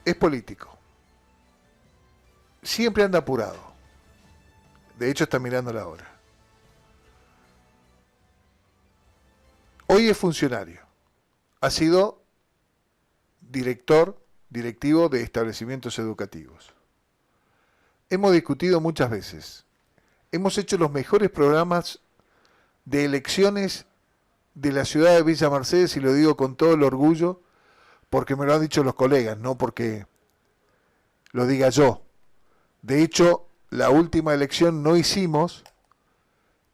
es político. Siempre anda apurado. De hecho está mirando la hora. Hoy es funcionario. Ha sido directivo de establecimientos educativos. Hemos discutido muchas veces. Hemos hecho los mejores programas de elecciones de la ciudad de Villa Mercedes, y lo digo con todo el orgullo, porque me lo han dicho los colegas, no porque lo diga yo. De hecho, la última elección no hicimos,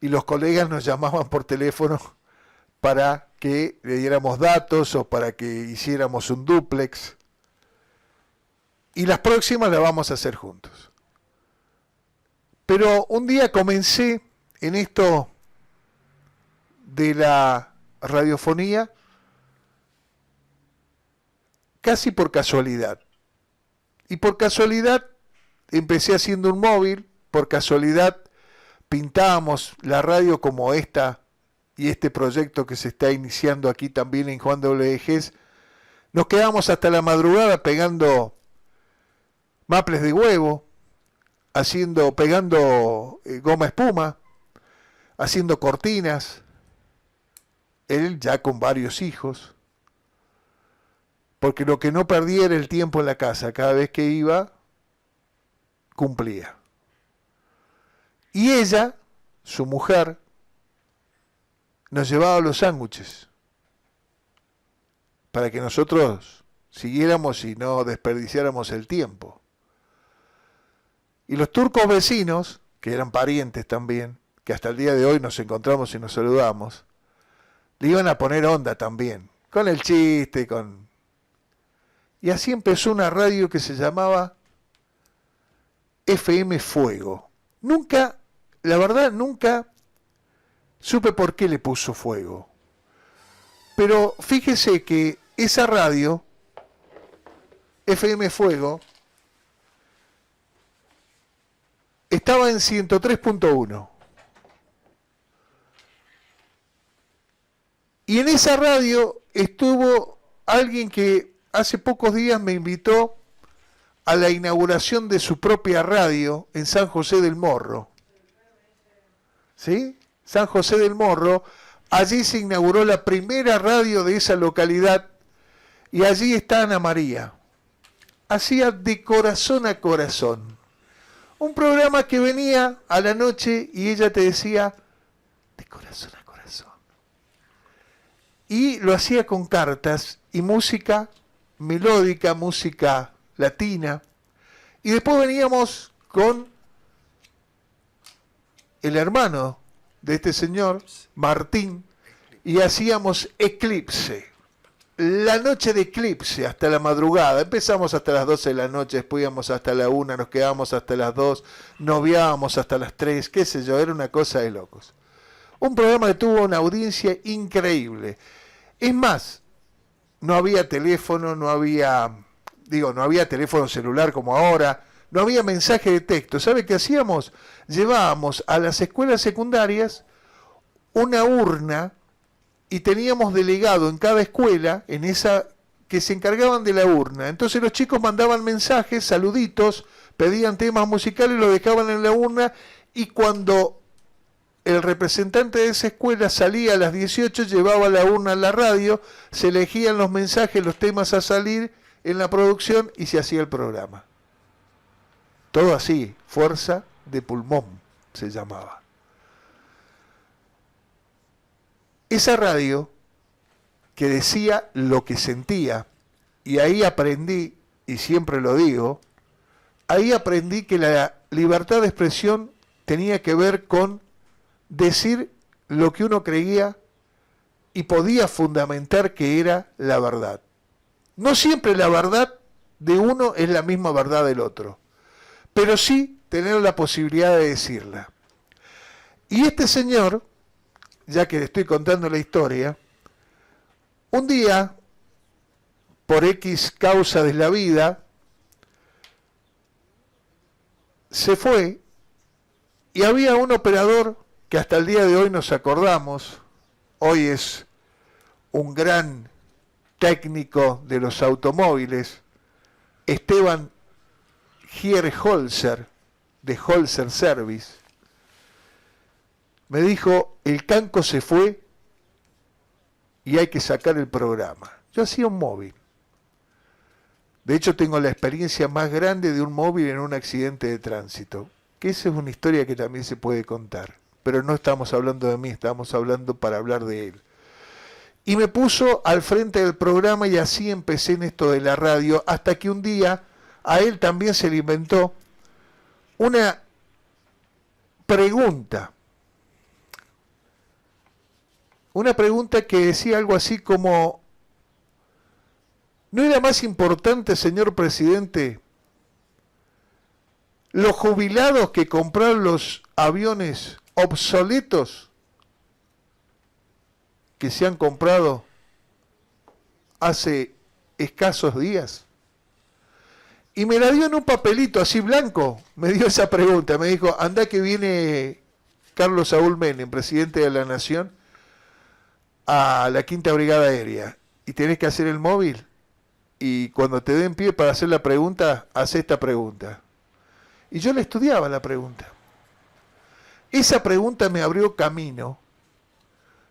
y los colegas nos llamaban por teléfono para que le diéramos datos o para que hiciéramos un dúplex. Y las próximas las vamos a hacer juntos. Pero un día comencé en esto de la radiofonía casi por casualidad. Y por casualidad empecé haciendo un móvil, por casualidad pintábamos la radio como esta y este proyecto que se está iniciando aquí también en Juan W. Gess. Nos quedamos hasta la madrugada pegando maples de huevo, pegando goma espuma, haciendo cortinas, él ya con varios hijos, porque lo que no perdía era el tiempo en la casa. Cada vez que iba, cumplía. Y ella, su mujer, nos llevaba los sándwiches para que nosotros siguiéramos y no desperdiciáramos el tiempo. Y los turcos vecinos, que eran parientes también, que hasta el día de hoy nos encontramos y nos saludamos, le iban a poner onda también, con el chiste, Y así empezó una radio que se llamaba FM Fuego. La verdad, nunca supe por qué le puso fuego. Pero fíjese que esa radio, FM Fuego, estaba en 103.1. Y en esa radio estuvo alguien que hace pocos días me invitó a la inauguración de su propia radio en San José del Morro. ¿Sí? San José del Morro, allí se inauguró la primera radio de esa localidad, y allí está Ana María. Hacía de corazón a corazón. Un programa que venía a la noche y ella te decía, de corazón a corazón. Y lo hacía con cartas y música melódica, música latina. Y después veníamos con el hermano de este señor, Martín, y hacíamos Eclipse. La noche de Eclipse hasta la madrugada. Empezamos hasta las 12 de la noche, después íbamos hasta la 1, nos quedábamos hasta las 2, noviábamos hasta las 3, qué sé yo, era una cosa de locos. Un programa que tuvo una audiencia increíble. Es más, no había teléfono, no había teléfono celular como ahora, no había mensaje de texto. ¿Sabe qué hacíamos? Llevábamos a las escuelas secundarias una urna y teníamos delegado en cada escuela, en esa, que se encargaban de la urna. Entonces los chicos mandaban mensajes, saluditos, pedían temas musicales, lo dejaban en la urna, y cuando el representante de esa escuela salía a las 18, llevaba la urna a la radio, se elegían los mensajes, los temas a salir en la producción y se hacía el programa. Todo así, fuerza de pulmón se llamaba. Esa radio que decía lo que sentía, y ahí aprendí, y siempre lo digo, ahí aprendí que la libertad de expresión tenía que ver con decir lo que uno creía y podía fundamentar que era la verdad. No siempre la verdad de uno es la misma verdad del otro, pero sí tener la posibilidad de decirla. Y este señor, ya que le estoy contando la historia, un día, por X causa de la vida, se fue y había un operador que hasta el día de hoy nos acordamos, hoy es un gran técnico de los automóviles, Esteban Gierholzer, de Holzer Service, me dijo, el Canco se fue y hay que sacar el programa. Yo hacía un móvil. De hecho, tengo la experiencia más grande de un móvil en un accidente de tránsito, que esa es una historia que también se puede contar. Pero no estamos hablando de mí, estamos hablando para hablar de él. Y me puso al frente del programa y así empecé en esto de la radio, hasta que un día a él también se le inventó una pregunta. Una pregunta que decía algo así como, ¿no era más importante, señor presidente, los jubilados que comprar los aviones obsoletos que se han comprado hace escasos días? Y me la dio en un papelito así blanco, me dio esa pregunta, me dijo, anda que viene Carlos Saúl Menem, presidente de la Nación, a la Quinta Brigada Aérea, y tenés que hacer el móvil, y cuando te den pie para hacer la pregunta, haz esta pregunta. Y yo le estudiaba la pregunta. Esa pregunta me abrió camino,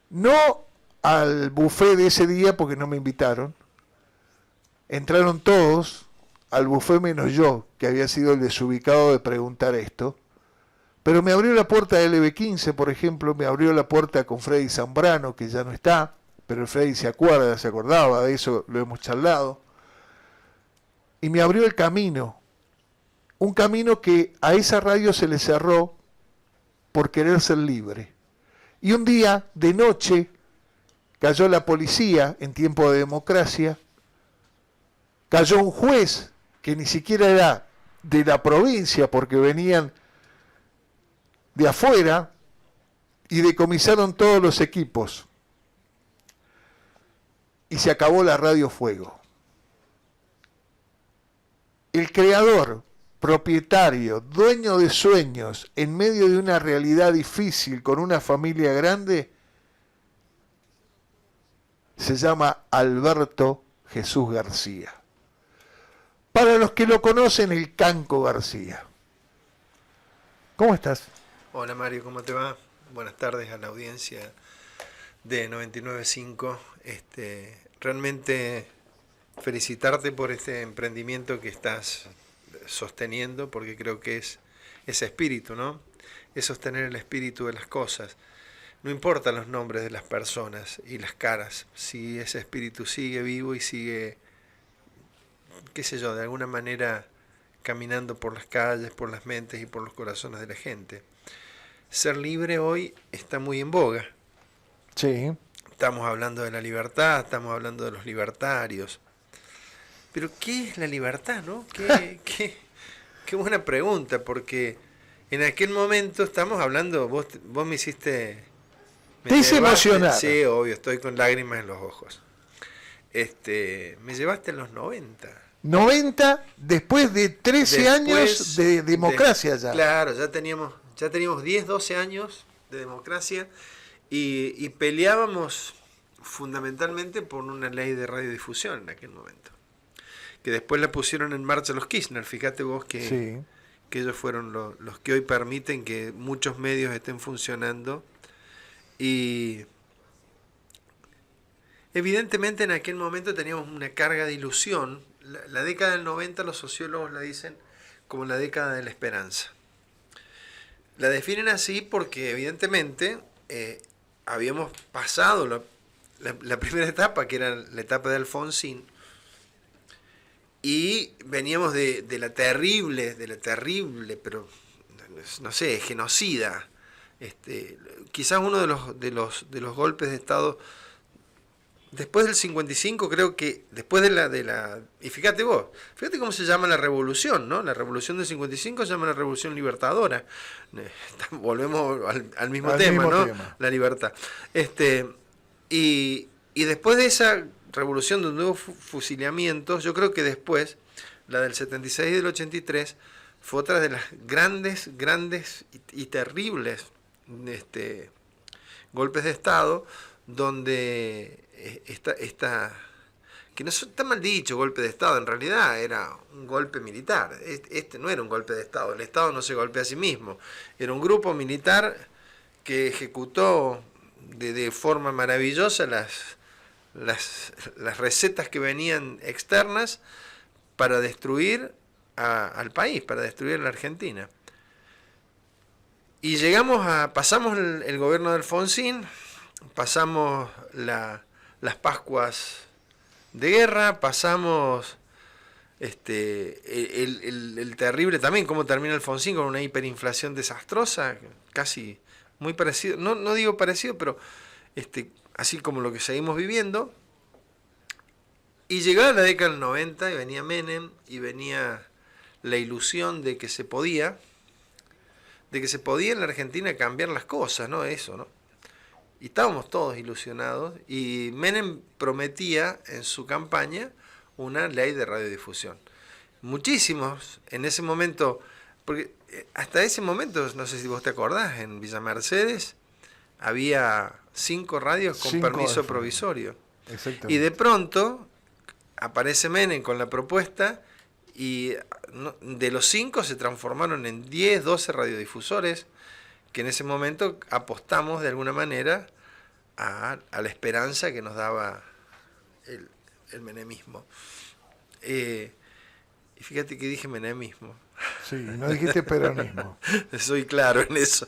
no al buffet de ese día porque no me invitaron, entraron todos al buffet menos yo, que había sido el desubicado de preguntar esto, pero me abrió la puerta del LB15, por ejemplo, me abrió la puerta con Freddy Zambrano, que ya no está, pero el Freddy se acordaba de eso, lo hemos charlado, y me abrió el camino, un camino que a esa radio se le cerró por querer ser libre. Y un día, de noche, cayó la policía en tiempo de democracia, cayó un juez que ni siquiera era de la provincia porque venían de afuera y decomisaron todos los equipos. Y se acabó la Radio Fuego. El creador, propietario, dueño de sueños, en medio de una realidad difícil, con una familia grande, se llama Alberto Jesús García. Para los que lo conocen, el Canco García. ¿Cómo estás? Hola Mario, ¿cómo te va? Buenas tardes a la audiencia de 99.5. Realmente felicitarte por este emprendimiento que estás sosteniendo, porque creo que es ese espíritu, ¿no? Es sostener el espíritu de las cosas. No importan los nombres de las personas y las caras, si ese espíritu sigue vivo y sigue, qué sé yo, de alguna manera caminando por las calles, por las mentes y por los corazones de la gente. Ser libre hoy está muy en boga. Sí. Estamos hablando de la libertad, estamos hablando de los libertarios. Pero ¿qué es la libertad, no? Qué buena pregunta, porque en aquel momento estamos hablando, vos me hiciste... Te hice emocionar. Sí, obvio, estoy con lágrimas en los ojos. Me llevaste a los 90. 90, después de 13 años de democracia ya. Claro, ya teníamos 10, 12 años de democracia y peleábamos fundamentalmente por una ley de radiodifusión en aquel momento. Que después la pusieron en marcha los Kirchner, fíjate vos que, sí, que ellos fueron los que hoy permiten que muchos medios estén funcionando. Y evidentemente en aquel momento teníamos una carga de ilusión. La década del 90 los sociólogos la dicen como la década de la esperanza. La definen así porque evidentemente habíamos pasado la primera etapa, que era la etapa de Alfonsín, y veníamos de la terrible, pero no sé, genocida. Quizás uno de los golpes de Estado después del 55, creo que después de la y fíjate cómo se llama la revolución, ¿no? La revolución del 55 se llama la revolución libertadora. Volvemos al mismo tema, ¿no? Tema. La libertad. Y después de esa revolución donde hubo fusilamientos, yo creo que después, la del 76 y del 83, fue otra de las grandes y terribles golpes de Estado, donde que no está mal dicho golpe de Estado, en realidad era un golpe militar. Este no era un golpe de Estado, el Estado no se golpea a sí mismo, era un grupo militar que ejecutó de forma maravillosa las recetas que venían externas para destruir al país, para destruir a la Argentina. Y pasamos el gobierno de Alfonsín, pasamos las Pascuas de guerra, pasamos el terrible también, cómo termina Alfonsín con una hiperinflación desastrosa, casi muy parecido, no digo parecido, pero así como lo que seguimos viviendo. Y llegaba la década del 90 y venía Menem y venía la ilusión de que se podía en la Argentina cambiar las cosas, ¿no? Eso, ¿no? Y estábamos todos ilusionados y Menem prometía en su campaña una ley de radiodifusión. Muchísimos en ese momento, porque hasta ese momento, no sé si vos te acordás, en Villa Mercedes había 5 radios con permiso provisorio. Y de pronto aparece Menem con la propuesta y de los 5 se transformaron en 10, 12 radiodifusores que en ese momento apostamos de alguna manera a la esperanza que nos daba el menemismo. Y fíjate que dije menemismo. Sí, no dijiste peronismo. Soy claro en eso.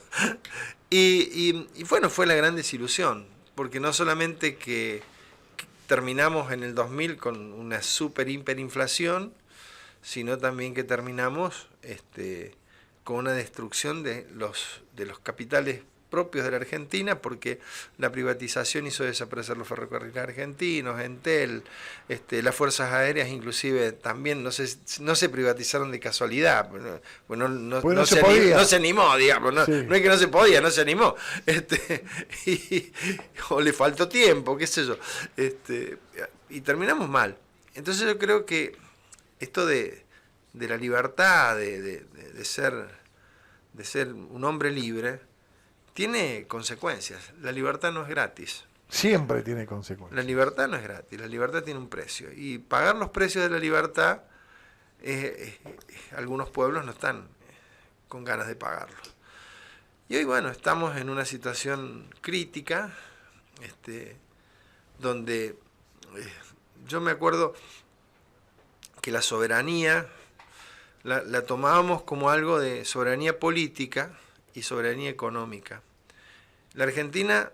Y bueno, fue la gran desilusión, porque no solamente que terminamos en el 2000 con una super hiperinflación, sino también que terminamos con una destrucción de los capitales propios de la Argentina, porque la privatización hizo desaparecer los ferrocarriles argentinos, Entel, las fuerzas aéreas inclusive también no se privatizaron de casualidad, no se animó, digamos, no, sí. No es que no se podía, no se animó, o le faltó tiempo, qué sé yo, y terminamos mal. Entonces yo creo que esto de la libertad, de ser un hombre libre, tiene consecuencias. La libertad no es gratis. Siempre tiene consecuencias. La libertad no es gratis, la libertad tiene un precio. Y pagar los precios de la libertad, algunos pueblos no están con ganas de pagarlo. Y hoy, bueno, estamos en una situación crítica, donde yo me acuerdo que la soberanía la tomábamos como algo de soberanía política y soberanía económica. La Argentina,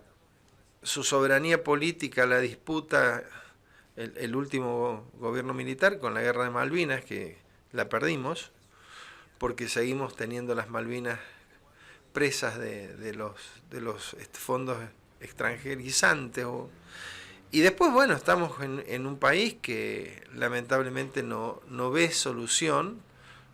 su soberanía política la disputa el último gobierno militar con la guerra de Malvinas, que la perdimos, porque seguimos teniendo las Malvinas presas de los fondos extranjerizantes. Y después, bueno, estamos en un país que lamentablemente no ve solución,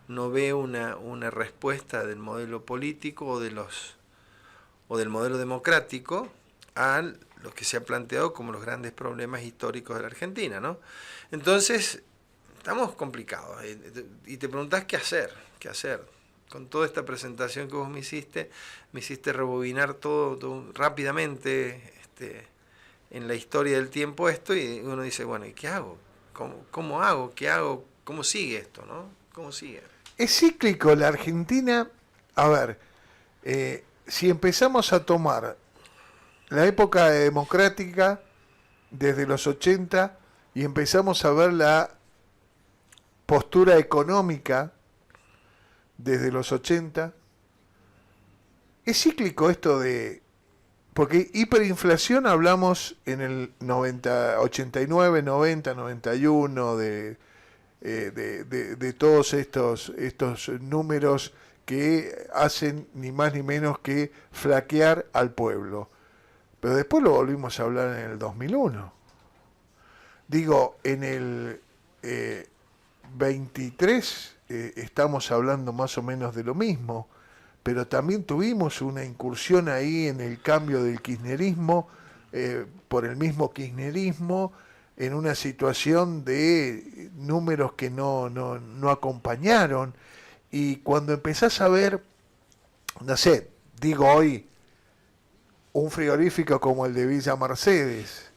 no ve una respuesta del modelo político o del modelo democrático a lo que se ha planteado como los grandes problemas históricos de la Argentina, ¿no? Entonces, estamos complicados. Y te preguntás qué hacer. Con toda esta presentación que vos me hiciste rebobinar todo rápidamente en la historia del tiempo y uno dice, bueno, ¿y qué hago? ¿Cómo hago? ¿Qué hago? ¿Cómo sigue esto, no? ¿Cómo sigue? Es cíclico la Argentina. A ver, si empezamos a tomar la época democrática desde los 80 y empezamos a ver la postura económica desde los 80, es cíclico esto de... Porque hiperinflación hablamos en el 89, 90, 91 de todos estos números que hacen ni más ni menos que flaquear al pueblo. Pero después lo volvimos a hablar en el 2001. Digo, en el 23 estamos hablando más o menos de lo mismo, pero también tuvimos una incursión ahí en el cambio del kirchnerismo, por el mismo kirchnerismo, en una situación de números que no acompañaron. Y cuando empezás a ver, no sé, digo hoy, un frigorífico como el de Villa Mercedes,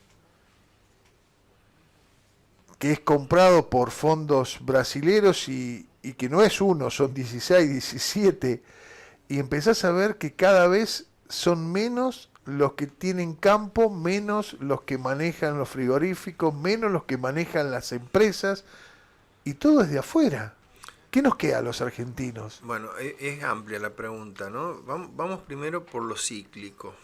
que es comprado por fondos brasileros y que no es uno, son 16, 17, y empezás a ver que cada vez son menos los que tienen campo, menos los que manejan los frigoríficos, menos los que manejan las empresas, y todo es de afuera. ¿Qué nos queda a los argentinos? Bueno, es amplia la pregunta, ¿no? Vamos primero por lo cíclico.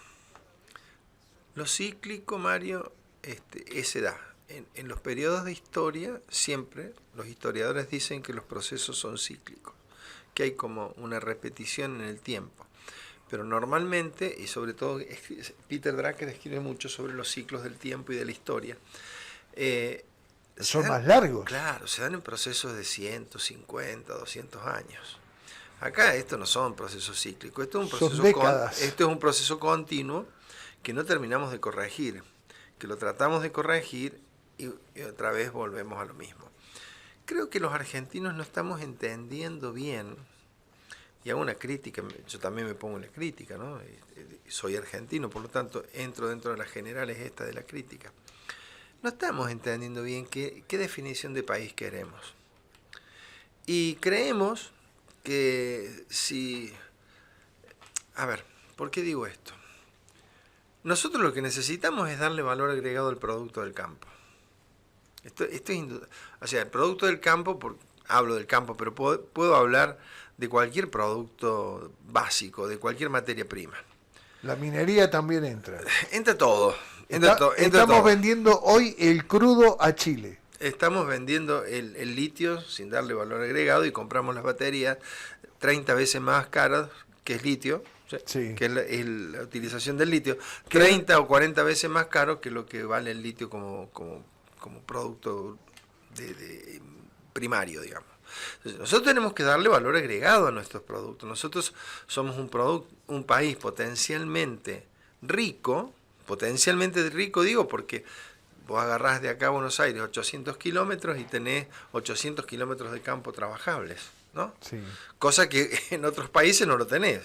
Lo cíclico, Mario, es edad. En los periodos de historia, siempre los historiadores dicen que los procesos son cíclicos, que hay como una repetición en el tiempo. Pero normalmente, y sobre todo Peter Drucker escribe mucho sobre los ciclos del tiempo y de la historia, son más largos. Claro, se dan en procesos de 150, 200 años. Acá esto no son procesos cíclicos, esto es un proceso continuo que no terminamos de corregir, que lo tratamos de corregir y otra vez volvemos a lo mismo. Creo que los argentinos no estamos entendiendo bien, y hago una crítica, yo también me pongo en la crítica, ¿no? Soy argentino, por lo tanto entro dentro de las generales esta de la crítica. No estamos entendiendo bien qué definición de país queremos. Y creemos que si... A ver, ¿por qué digo esto? Nosotros lo que necesitamos es darle valor agregado al producto del campo. Esto es indudable. O sea, el producto del campo, hablo del campo, pero puedo hablar de cualquier producto básico, de cualquier materia prima. La minería también entra. Entra todo. Estamos vendiendo hoy el crudo a Chile. Estamos vendiendo el litio sin darle valor agregado y compramos las baterías 30 veces más caras que es litio, sí, que es la utilización del litio, 30 o 40 veces más caro que lo que vale el litio como producto de primario, digamos. Entonces, nosotros tenemos que darle valor agregado a nuestros productos. Nosotros somos un país potencialmente rico digo porque vos agarrás de acá a Buenos Aires 800 kilómetros y tenés 800 kilómetros de campo trabajables, ¿no? Sí. Cosa que en otros países no lo tenés.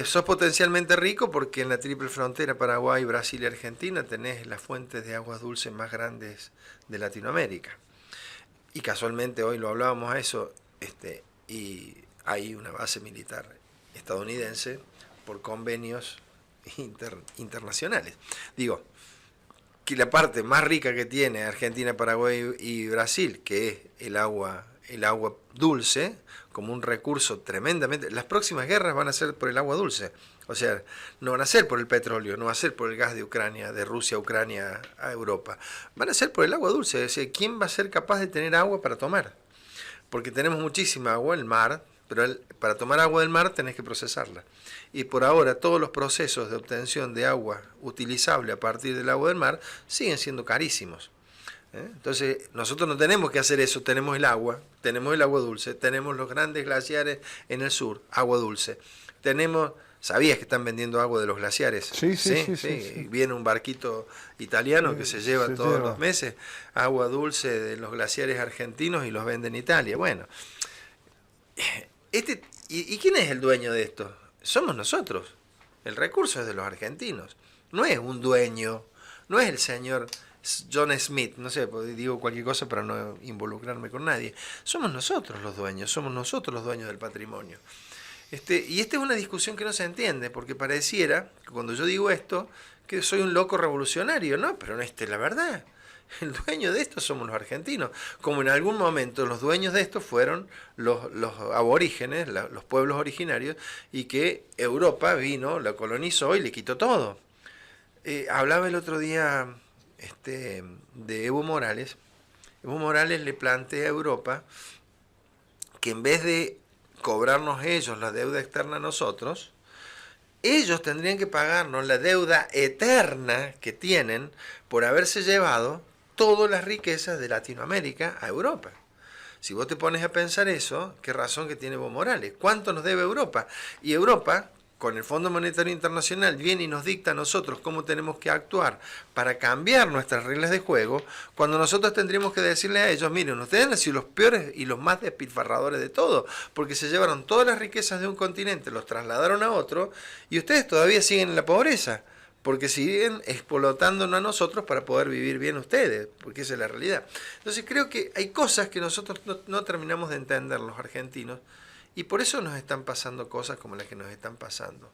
Sos potencialmente rico porque en la triple frontera Paraguay, Brasil y Argentina tenés las fuentes de aguas dulces más grandes de Latinoamérica. Y casualmente hoy lo hablábamos a eso, y hay una base militar estadounidense por convenios internacionales. Digo, que la parte más rica que tiene Argentina, Paraguay y Brasil, que es el agua dulce, como un recurso tremendamente... Las próximas guerras van a ser por el agua dulce. O sea, no van a ser por el petróleo, no va a ser por el gas de Ucrania, de Rusia a Ucrania a Europa. Van a ser por el agua dulce. O sea, ¿quién va a ser capaz de tener agua para tomar? Porque tenemos muchísima agua en el mar, pero para tomar agua del mar tenés que procesarla. Y por ahora todos los procesos de obtención de agua utilizable a partir del agua del mar siguen siendo carísimos. Entonces nosotros no tenemos que hacer eso, tenemos el agua dulce, tenemos los grandes glaciares en el sur, agua dulce. ¿Sabías que están vendiendo agua de los glaciares? Sí. Viene un barquito italiano que se lleva todos los meses agua dulce de los glaciares argentinos y los vende en Italia. Bueno, ¿y quién es el dueño de esto? Somos nosotros. El recurso es de los argentinos. No es un dueño, no es el señor John Smith, no sé, digo cualquier cosa para no involucrarme con nadie. Somos nosotros los dueños del patrimonio. Y esta es una discusión que no se entiende, porque pareciera que cuando yo digo esto, que soy un loco revolucionario, ¿no? Pero no, esta es la verdad. El dueño de esto somos los argentinos. Como en algún momento los dueños de esto fueron los aborígenes, los pueblos originarios, y que Europa vino, la colonizó y le quitó todo. Hablaba el otro día de Evo Morales. Evo Morales le plantea a Europa que en vez de cobrarnos ellos la deuda externa a nosotros, ellos tendrían que pagarnos la deuda eterna que tienen por haberse llevado todas las riquezas de Latinoamérica a Europa. Si vos te pones a pensar eso, qué razón que tiene Evo Morales. ¿Cuánto nos debe Europa? Y Europa, con el Fondo Monetario Internacional, viene y nos dicta a nosotros cómo tenemos que actuar para cambiar nuestras reglas de juego, cuando nosotros tendríamos que decirle a ellos, miren, ustedes han sido los peores y los más despilfarradores de todo, porque se llevaron todas las riquezas de un continente, los trasladaron a otro, y ustedes todavía siguen en la pobreza. porque siguen explotándonos a nosotros para poder vivir bien ustedes, porque esa es la realidad. Entonces creo que hay cosas que nosotros no terminamos de entender los argentinos, y por eso nos están pasando cosas como las que nos están pasando.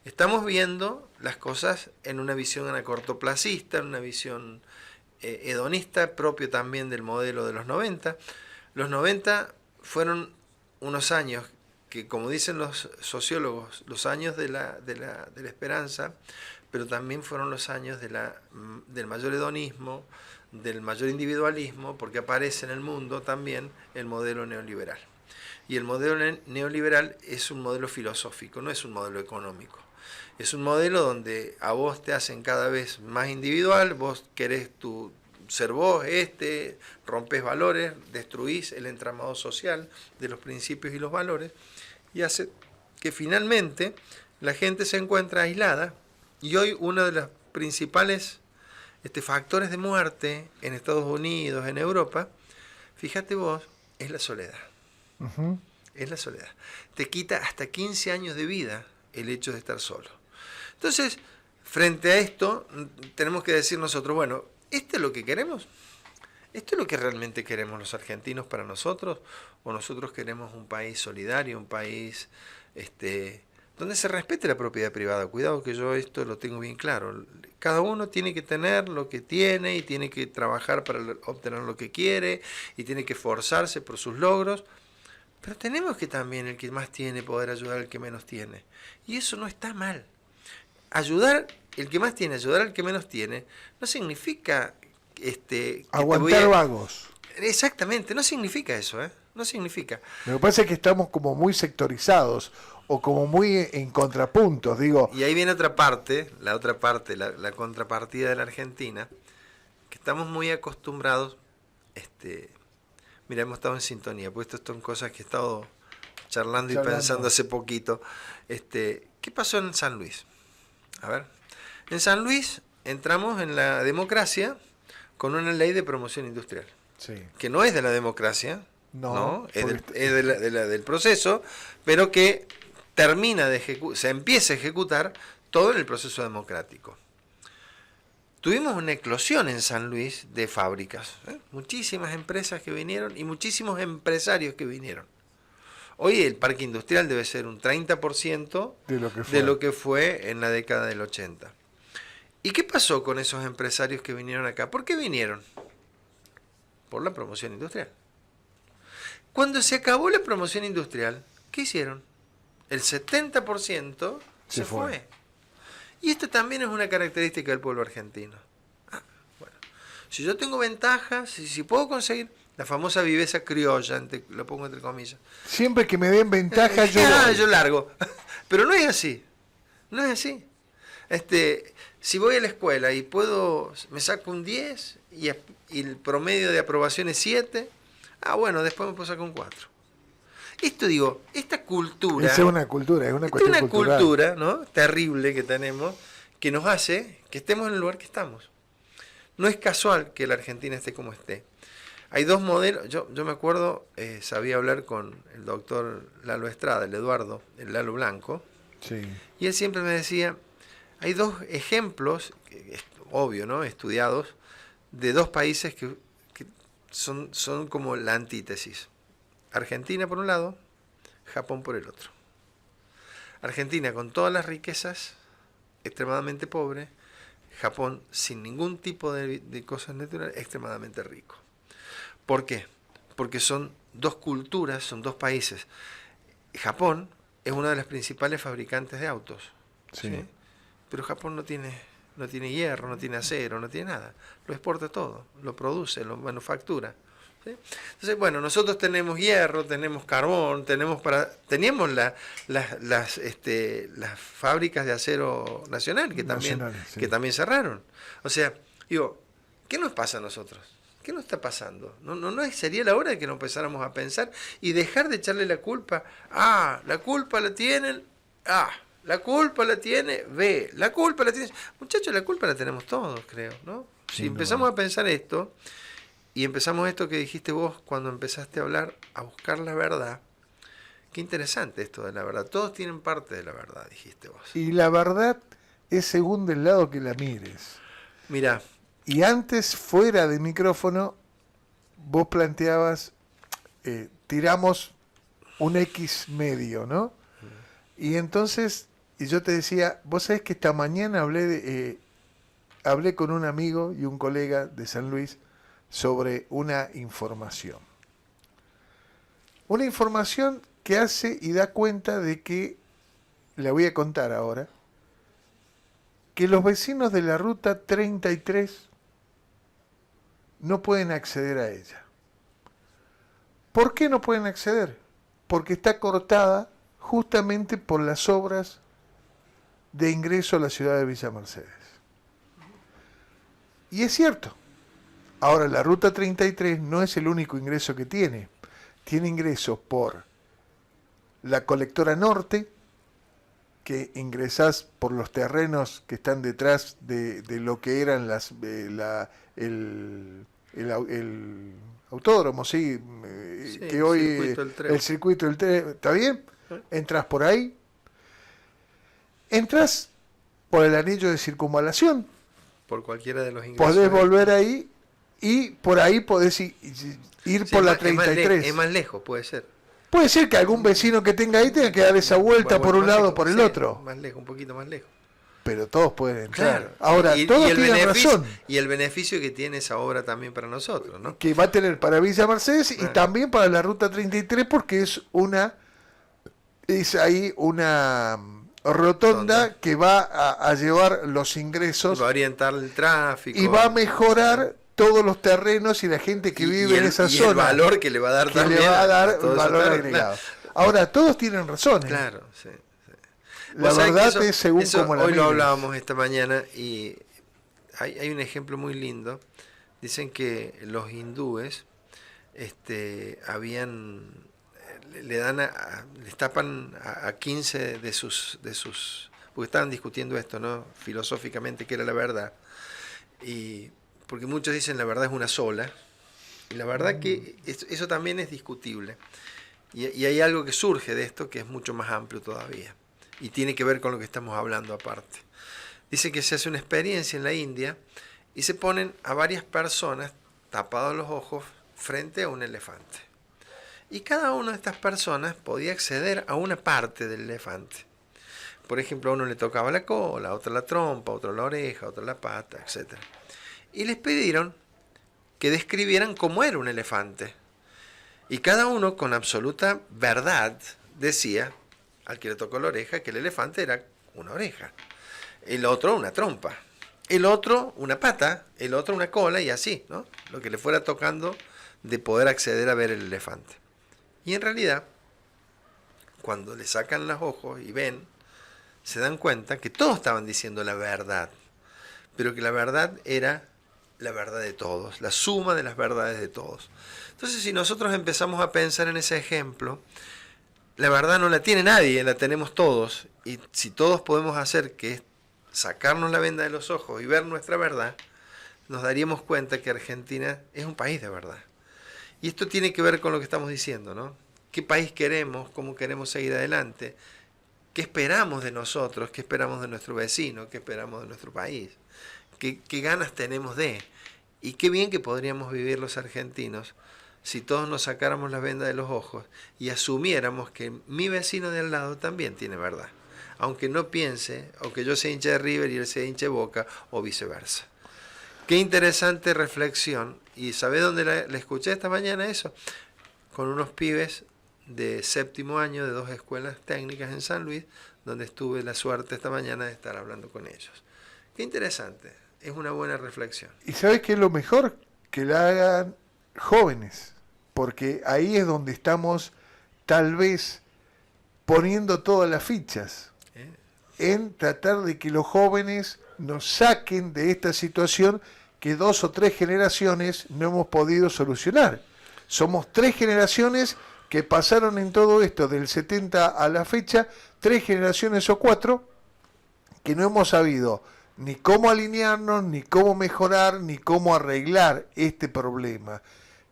Estamos viendo las cosas en una visión anacortoplacista, en una visión hedonista, propio también del modelo de los 90. Los 90 fueron unos años que, como dicen los sociólogos, los años de la esperanza, pero también fueron los años del mayor hedonismo, del mayor individualismo, porque aparece en el mundo también el modelo neoliberal. Y el modelo neoliberal es un modelo filosófico, no es un modelo económico. Es un modelo donde a vos te hacen cada vez más individual, vos querés ser vos, rompes valores, destruís el entramado social de los principios y los valores, y hace que finalmente la gente se encuentra aislada. Y hoy uno de los principales factores de muerte en Estados Unidos, en Europa, fíjate vos, es la soledad. Uh-huh. Es la soledad. Te quita hasta 15 años de vida el hecho de estar solo. Entonces, frente a esto, tenemos que decir nosotros, bueno, ¿esto es lo que queremos? ¿Esto es lo que realmente queremos los argentinos para nosotros? ¿O nosotros queremos un país solidario, un país donde se respete la propiedad privada? Cuidado que yo esto lo tengo bien claro. Cada uno tiene que tener lo que tiene y tiene que trabajar para obtener lo que quiere y tiene que esforzarse por sus logros. Pero tenemos que también, el que más tiene, poder ayudar al que menos tiene. Y eso no está mal. Ayudar, el que más tiene, ayudar al que menos tiene, no significa que aguantar vagos. Exactamente, no significa eso, No significa. Lo que pasa es que estamos como muy sectorizados o como muy en contrapuntos, digo. Y ahí viene otra parte, la contrapartida de la Argentina, que estamos muy acostumbrados, mira, hemos estado en sintonía, porque estas son cosas que he estado charlando y pensando hace poquito. ¿Qué pasó en San Luis? A ver, en San Luis entramos en la democracia con una ley de promoción industrial, sí, que no es de la democracia, no es del proceso, pero que se empieza a ejecutar todo en el proceso democrático. Tuvimos una eclosión en San Luis de fábricas, muchísimas empresas que vinieron y muchísimos empresarios que vinieron. Hoy el parque industrial debe ser un 30% de lo que fue en la década del 80. ¿Y qué pasó con esos empresarios que vinieron acá? ¿Por qué vinieron? Por la promoción industrial. Cuando se acabó la promoción industrial, ¿qué hicieron? El 70% se fue. Y esto también es una característica del pueblo argentino. Bueno, si yo tengo ventajas, si puedo conseguir la famosa viveza criolla, lo pongo entre comillas. Siempre que me den ventaja yo largo. Pero no es así. No es así. Si voy a la escuela y me saco un 10 y el promedio de aprobación es 7, bueno, después me puedo sacar un 4. Esta cultura... Esa es una cultura, es una cuestión cultural. Es una cultura, ¿no?, terrible que tenemos, que nos hace que estemos en el lugar que estamos. No es casual que la Argentina esté como esté. Hay dos modelos. Yo me acuerdo, sabía hablar con el doctor Lalo Estrada, el Lalo Blanco, sí, y él siempre me decía, hay dos ejemplos, obvio, ¿no?, estudiados, de dos países que son como la antítesis. Argentina por un lado, Japón por el otro. Argentina con todas las riquezas, extremadamente pobre. Japón sin ningún tipo de cosas naturales, extremadamente rico. ¿Por qué? Porque son dos culturas, son dos países. Japón es una de las principales fabricantes de autos, ¿sí? Pero Japón no tiene hierro, no tiene acero, no tiene nada. Lo exporta todo, lo produce, lo manufactura, ¿sí? Entonces, bueno, nosotros tenemos hierro, tenemos carbón, teníamos las fábricas de acero nacional que también cerraron. O sea, digo, ¿qué nos pasa a nosotros? ¿Qué nos está pasando? ¿No sería la hora de que nos empezáramos a pensar y dejar de echarle la culpa? La culpa la tienen la culpa la tiene B, la culpa la tiene... Muchachos, la culpa la tenemos todos, creo, ¿no? Si empezamos a pensar esto, y empezamos esto que dijiste vos cuando empezaste a hablar, a buscar la verdad, qué interesante esto de la verdad. Todos tienen parte de la verdad, dijiste vos. Y la verdad es según del lado que la mires. Mira, Y antes, fuera de micrófono, vos planteabas, tiramos un X medio, ¿no? Y entonces, y yo te decía, vos sabés que esta mañana hablé con un amigo y un colega de San Luis sobre una información. Una información que hace y da cuenta de que, la voy a contar ahora, que los vecinos de la ruta 33 no pueden acceder a ella. ¿Por qué no pueden acceder? Porque está cortada justamente por las obras de ingreso a la ciudad de Villa Mercedes. Y es cierto. Ahora, la ruta 33 no es el único ingreso que tiene. Tiene ingresos por la colectora norte, que ingresás por los terrenos que están detrás de lo que eran el autódromo, sí, sí, que hoy el circuito del tren, ¿está bien? Entras por ahí, entras por el anillo de circunvalación, por cualquiera de los ingresos. podés volver ahí y por ahí podés ir Sí, por la 33. Es más lejos, puede ser. Puede ser que algún vecino que tenga ahí tenga que dar esa vuelta por un lado o por el otro. Más lejos, un poquito más lejos. Pero todos pueden entrar. Claro. Ahora, todos tienen razón. Y el beneficio que tiene esa obra también para nosotros, ¿no? Que va a tener para Villa Mercedes y también para la Ruta 33 porque es ahí una rotonda que va a llevar los ingresos. Y va a orientar el tráfico. Y va a mejorar todos los terrenos y la gente que vive en esa zona. Y el valor que le va a dar también. Le va a dar todo valor eso, agregado. Ahora, todos tienen razón. Claro, sí. La verdad es según como la hoy mires. lo hablábamos esta mañana y hay un ejemplo muy lindo. Dicen que los hindúes les tapan a 15 de sus porque estaban discutiendo esto, ¿no? Filosóficamente, qué era la verdad. Y porque muchos dicen la verdad es una sola, y la verdad que eso también es discutible. Y hay algo que surge de esto que es mucho más amplio todavía, y tiene que ver con lo que estamos hablando aparte. Dice que se hace una experiencia en la India, y se ponen a varias personas tapados los ojos frente a un elefante. Y cada una de estas personas podía acceder a una parte del elefante. Por ejemplo, a uno le tocaba la cola, a otro la trompa, a otro la oreja, a otro la pata, etc. Y les pidieron que describieran cómo era un elefante. Y cada uno, con absoluta verdad, decía, al que le tocó la oreja, que el elefante era una oreja. El otro una trompa. El otro una pata. El otro una cola y así, ¿no? Lo que le fuera tocando de poder acceder a ver el elefante. Y en realidad, cuando le sacan los ojos y ven, se dan cuenta que todos estaban diciendo la verdad. Pero que la verdad era la verdad de todos, la suma de las verdades de todos. Entonces, si nosotros empezamos a pensar en ese ejemplo, la verdad no la tiene nadie, la tenemos todos. Y si todos podemos hacer que es sacarnos la venda de los ojos y ver nuestra verdad, nos daríamos cuenta que Argentina es un país de verdad. Y esto tiene que ver con lo que estamos diciendo, ¿no? ¿Qué país queremos? ¿Cómo queremos seguir adelante? ¿Qué esperamos de nosotros? ¿Qué esperamos de nuestro vecino? ¿Qué esperamos de nuestro país? ¿Qué ganas tenemos de? Y qué bien que podríamos vivir los argentinos si todos nos sacáramos la venda de los ojos y asumiéramos que mi vecino de al lado también tiene verdad. Aunque no piense, o que yo sea hincha de River y él sea hincha de Boca, o viceversa. Qué interesante reflexión. ¿Y sabés dónde la escuché esta mañana eso? Con unos pibes de 7º año de 2 escuelas técnicas en San Luis, donde tuve la suerte esta mañana de estar hablando con ellos. Qué interesante. Es una buena reflexión. ¿Y sabes qué es lo mejor? Que la hagan jóvenes, porque ahí es donde estamos tal vez poniendo todas las fichas en tratar de que los jóvenes nos saquen de esta situación que 2 o 3 generaciones no hemos podido solucionar. Somos 3 generaciones que pasaron en todo esto del 70 a la fecha, 3 generaciones o 4 que no hemos sabido ni cómo alinearnos, ni cómo mejorar, ni cómo arreglar este problema.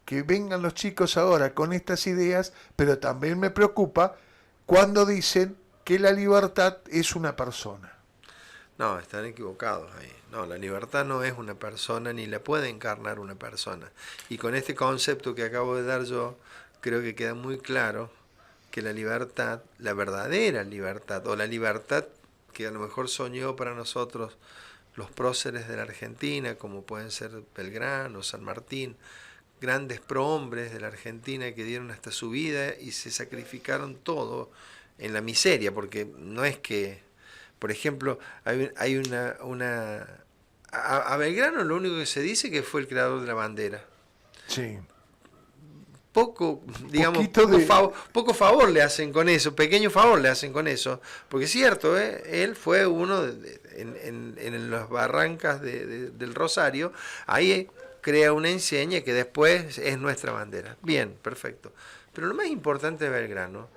Que vengan los chicos ahora con estas ideas, pero también me preocupa cuando dicen que la libertad es una persona. No, están equivocados ahí. No, la libertad no es una persona ni la puede encarnar una persona. Y con este concepto que acabo de dar yo, creo que queda muy claro que la libertad, la verdadera libertad, o la libertad que a lo mejor soñó para nosotros los próceres de la Argentina, como pueden ser Belgrano, San Martín, grandes prohombres de la Argentina que dieron hasta su vida y se sacrificaron todo en la miseria, porque no es que, por ejemplo, hay a Belgrano lo único que se dice que fue el creador de la bandera. Sí. Poco, digamos, poco favor le hacen con eso, pequeño favor le hacen con eso, porque es cierto, él fue uno en las barrancas del Rosario, ahí crea una enseña que después es nuestra bandera. Bien, perfecto. Pero lo más importante de Belgrano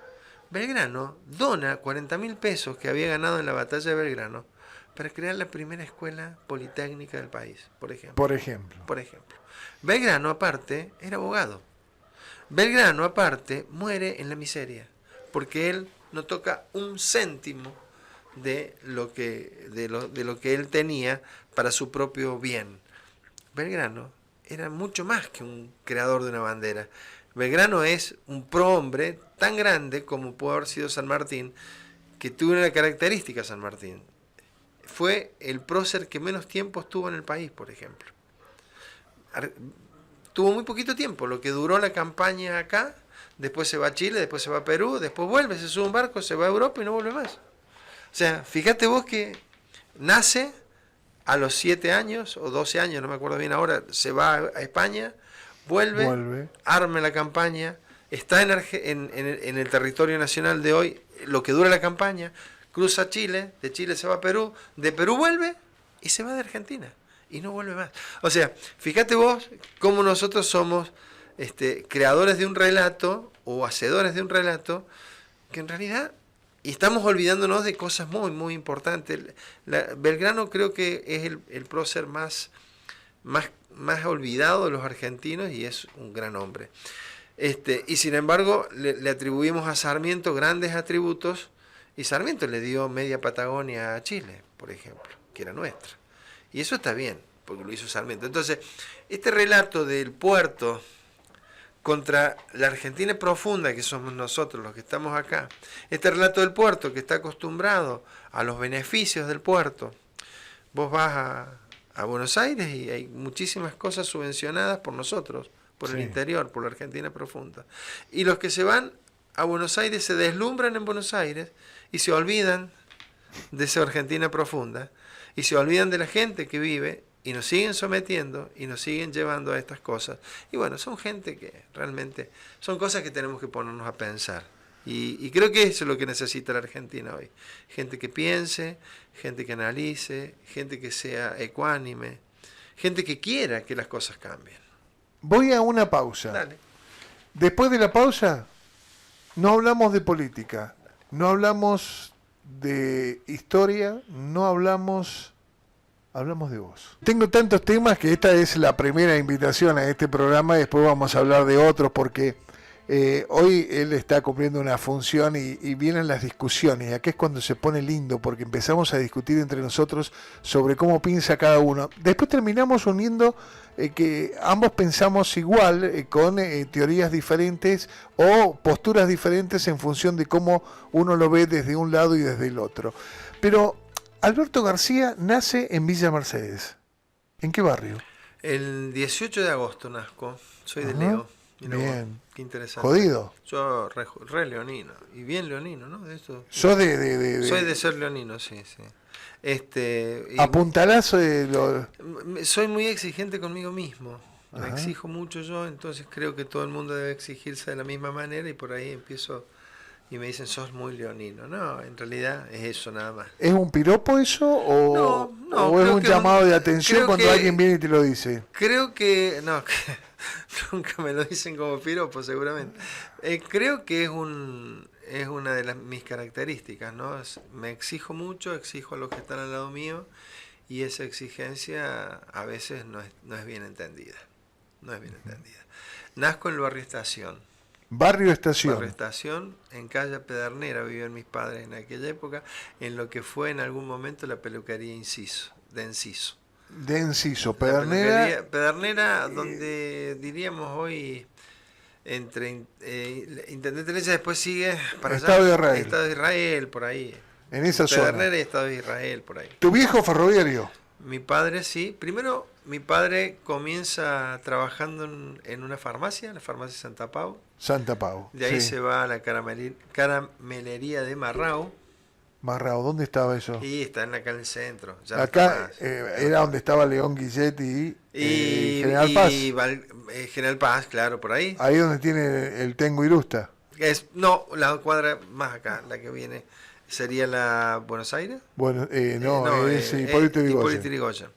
dona 40.000 pesos que había ganado en la batalla de Belgrano para crear la primera escuela politécnica del país, por ejemplo. Por ejemplo. Belgrano, aparte, era abogado. Belgrano, aparte, muere en la miseria, porque él no toca un céntimo de lo que él tenía para su propio bien. Belgrano era mucho más que un creador de una bandera. Belgrano es un prohombre tan grande como pudo haber sido San Martín, que tuvo una característica San Martín. Fue el prócer que menos tiempo estuvo en el país, por ejemplo. Tuvo muy poquito tiempo, lo que duró la campaña acá, después se va a Chile, después se va a Perú, después vuelve, se sube a un barco, se va a Europa y no vuelve más. O sea, fíjate vos que nace a los 7 años o 12 años, no me acuerdo bien ahora, se va a España, vuelve, arma la campaña, está en el territorio nacional de hoy, lo que dura la campaña, cruza Chile, de Chile se va a Perú, de Perú vuelve y se va de Argentina. Y no vuelve más. O sea, fíjate vos cómo nosotros somos creadores de un relato o hacedores de un relato que en realidad, y estamos olvidándonos de cosas muy, muy importantes. Belgrano creo que es el prócer más olvidado de los argentinos y es un gran hombre. Y sin embargo le atribuimos a Sarmiento grandes atributos y Sarmiento le dio media Patagonia a Chile, por ejemplo, que era nuestra. Y eso está bien, porque lo hizo Sarmiento. Entonces, este relato del puerto contra la Argentina profunda, que somos nosotros los que estamos acá, este relato del puerto que está acostumbrado a los beneficios del puerto, vos vas a Buenos Aires y hay muchísimas cosas subvencionadas por nosotros, por el interior, por la Argentina profunda. Y los que se van a Buenos Aires se deslumbran en Buenos Aires y se olvidan de esa Argentina profunda. Y se olvidan de la gente que vive y nos siguen sometiendo y nos siguen llevando a estas cosas. Y bueno, son gente que realmente son cosas que tenemos que ponernos a pensar. Y creo que eso es lo que necesita la Argentina hoy. Gente que piense, gente que analice, gente que sea ecuánime, gente que quiera que las cosas cambien. Voy a una pausa. Dale. Después de la pausa, no hablamos de política, no hablamos de historia, no hablamos de vos. Tengo tantos temas que esta es la primera invitación a este programa y después vamos a hablar de otros porque hoy él está cumpliendo una función y vienen las discusiones. Aquí es cuando se pone lindo porque empezamos a discutir entre nosotros sobre cómo piensa cada uno. Después terminamos uniendo que ambos pensamos igual con teorías diferentes o posturas diferentes en función de cómo uno lo ve desde un lado y desde el otro. Pero Alberto García nace en Villa Mercedes. ¿En qué barrio? El 18 de agosto nazco, soy de Leo. Bien. Qué interesante. ¿Jodido? Yo re leonino, y bien leonino, ¿no? De eso. ¿Sos Soy de ser leonino, sí. Apuntalazo soy muy exigente conmigo mismo. Me exijo mucho yo, entonces creo que todo el mundo debe exigirse de la misma manera y por ahí empiezo y me dicen, sos muy leonino. No, en realidad es eso nada más. ¿Es un piropo eso o es un llamado de atención cuando alguien viene y te lo dice? Creo que, no, nunca me lo dicen como piropo seguramente. Creo que es una de mis características, ¿no? Me exijo mucho, exijo a los que están al lado mío y esa exigencia a veces no es bien entendida. No es bien entendida. Nazco en el barrio Estación. Barrio Estación. Barrio Estación, en calle Pedernera vivían mis padres en aquella época, en lo que fue en algún momento la peluquería Inciso, de Enciso. De Enciso, La Pedernera. Pedernera, donde diríamos hoy entre Intendente Lecha, después sigue para Estado allá, de Israel. Estado de Israel, por ahí. En esa Pedernera zona. y Estado de Israel, por ahí. ¿Tu viejo ferroviario? Mi padre sí. Primero, mi padre comienza trabajando en una farmacia, la farmacia Santa Pau. Santa Pau. De ahí sí. se va a la caramelería de Marrao. Marrao, ¿dónde estaba eso? Y está acá en el centro. Ya no está Acá más. era donde estaba León Guilletti y General y Paz. General Paz, claro, por ahí. Ahí donde tiene el Tengo Irusta. No, la cuadra más acá, la que viene, sería la Buenos Aires. Bueno, no, es Hipólito Yrigoyen.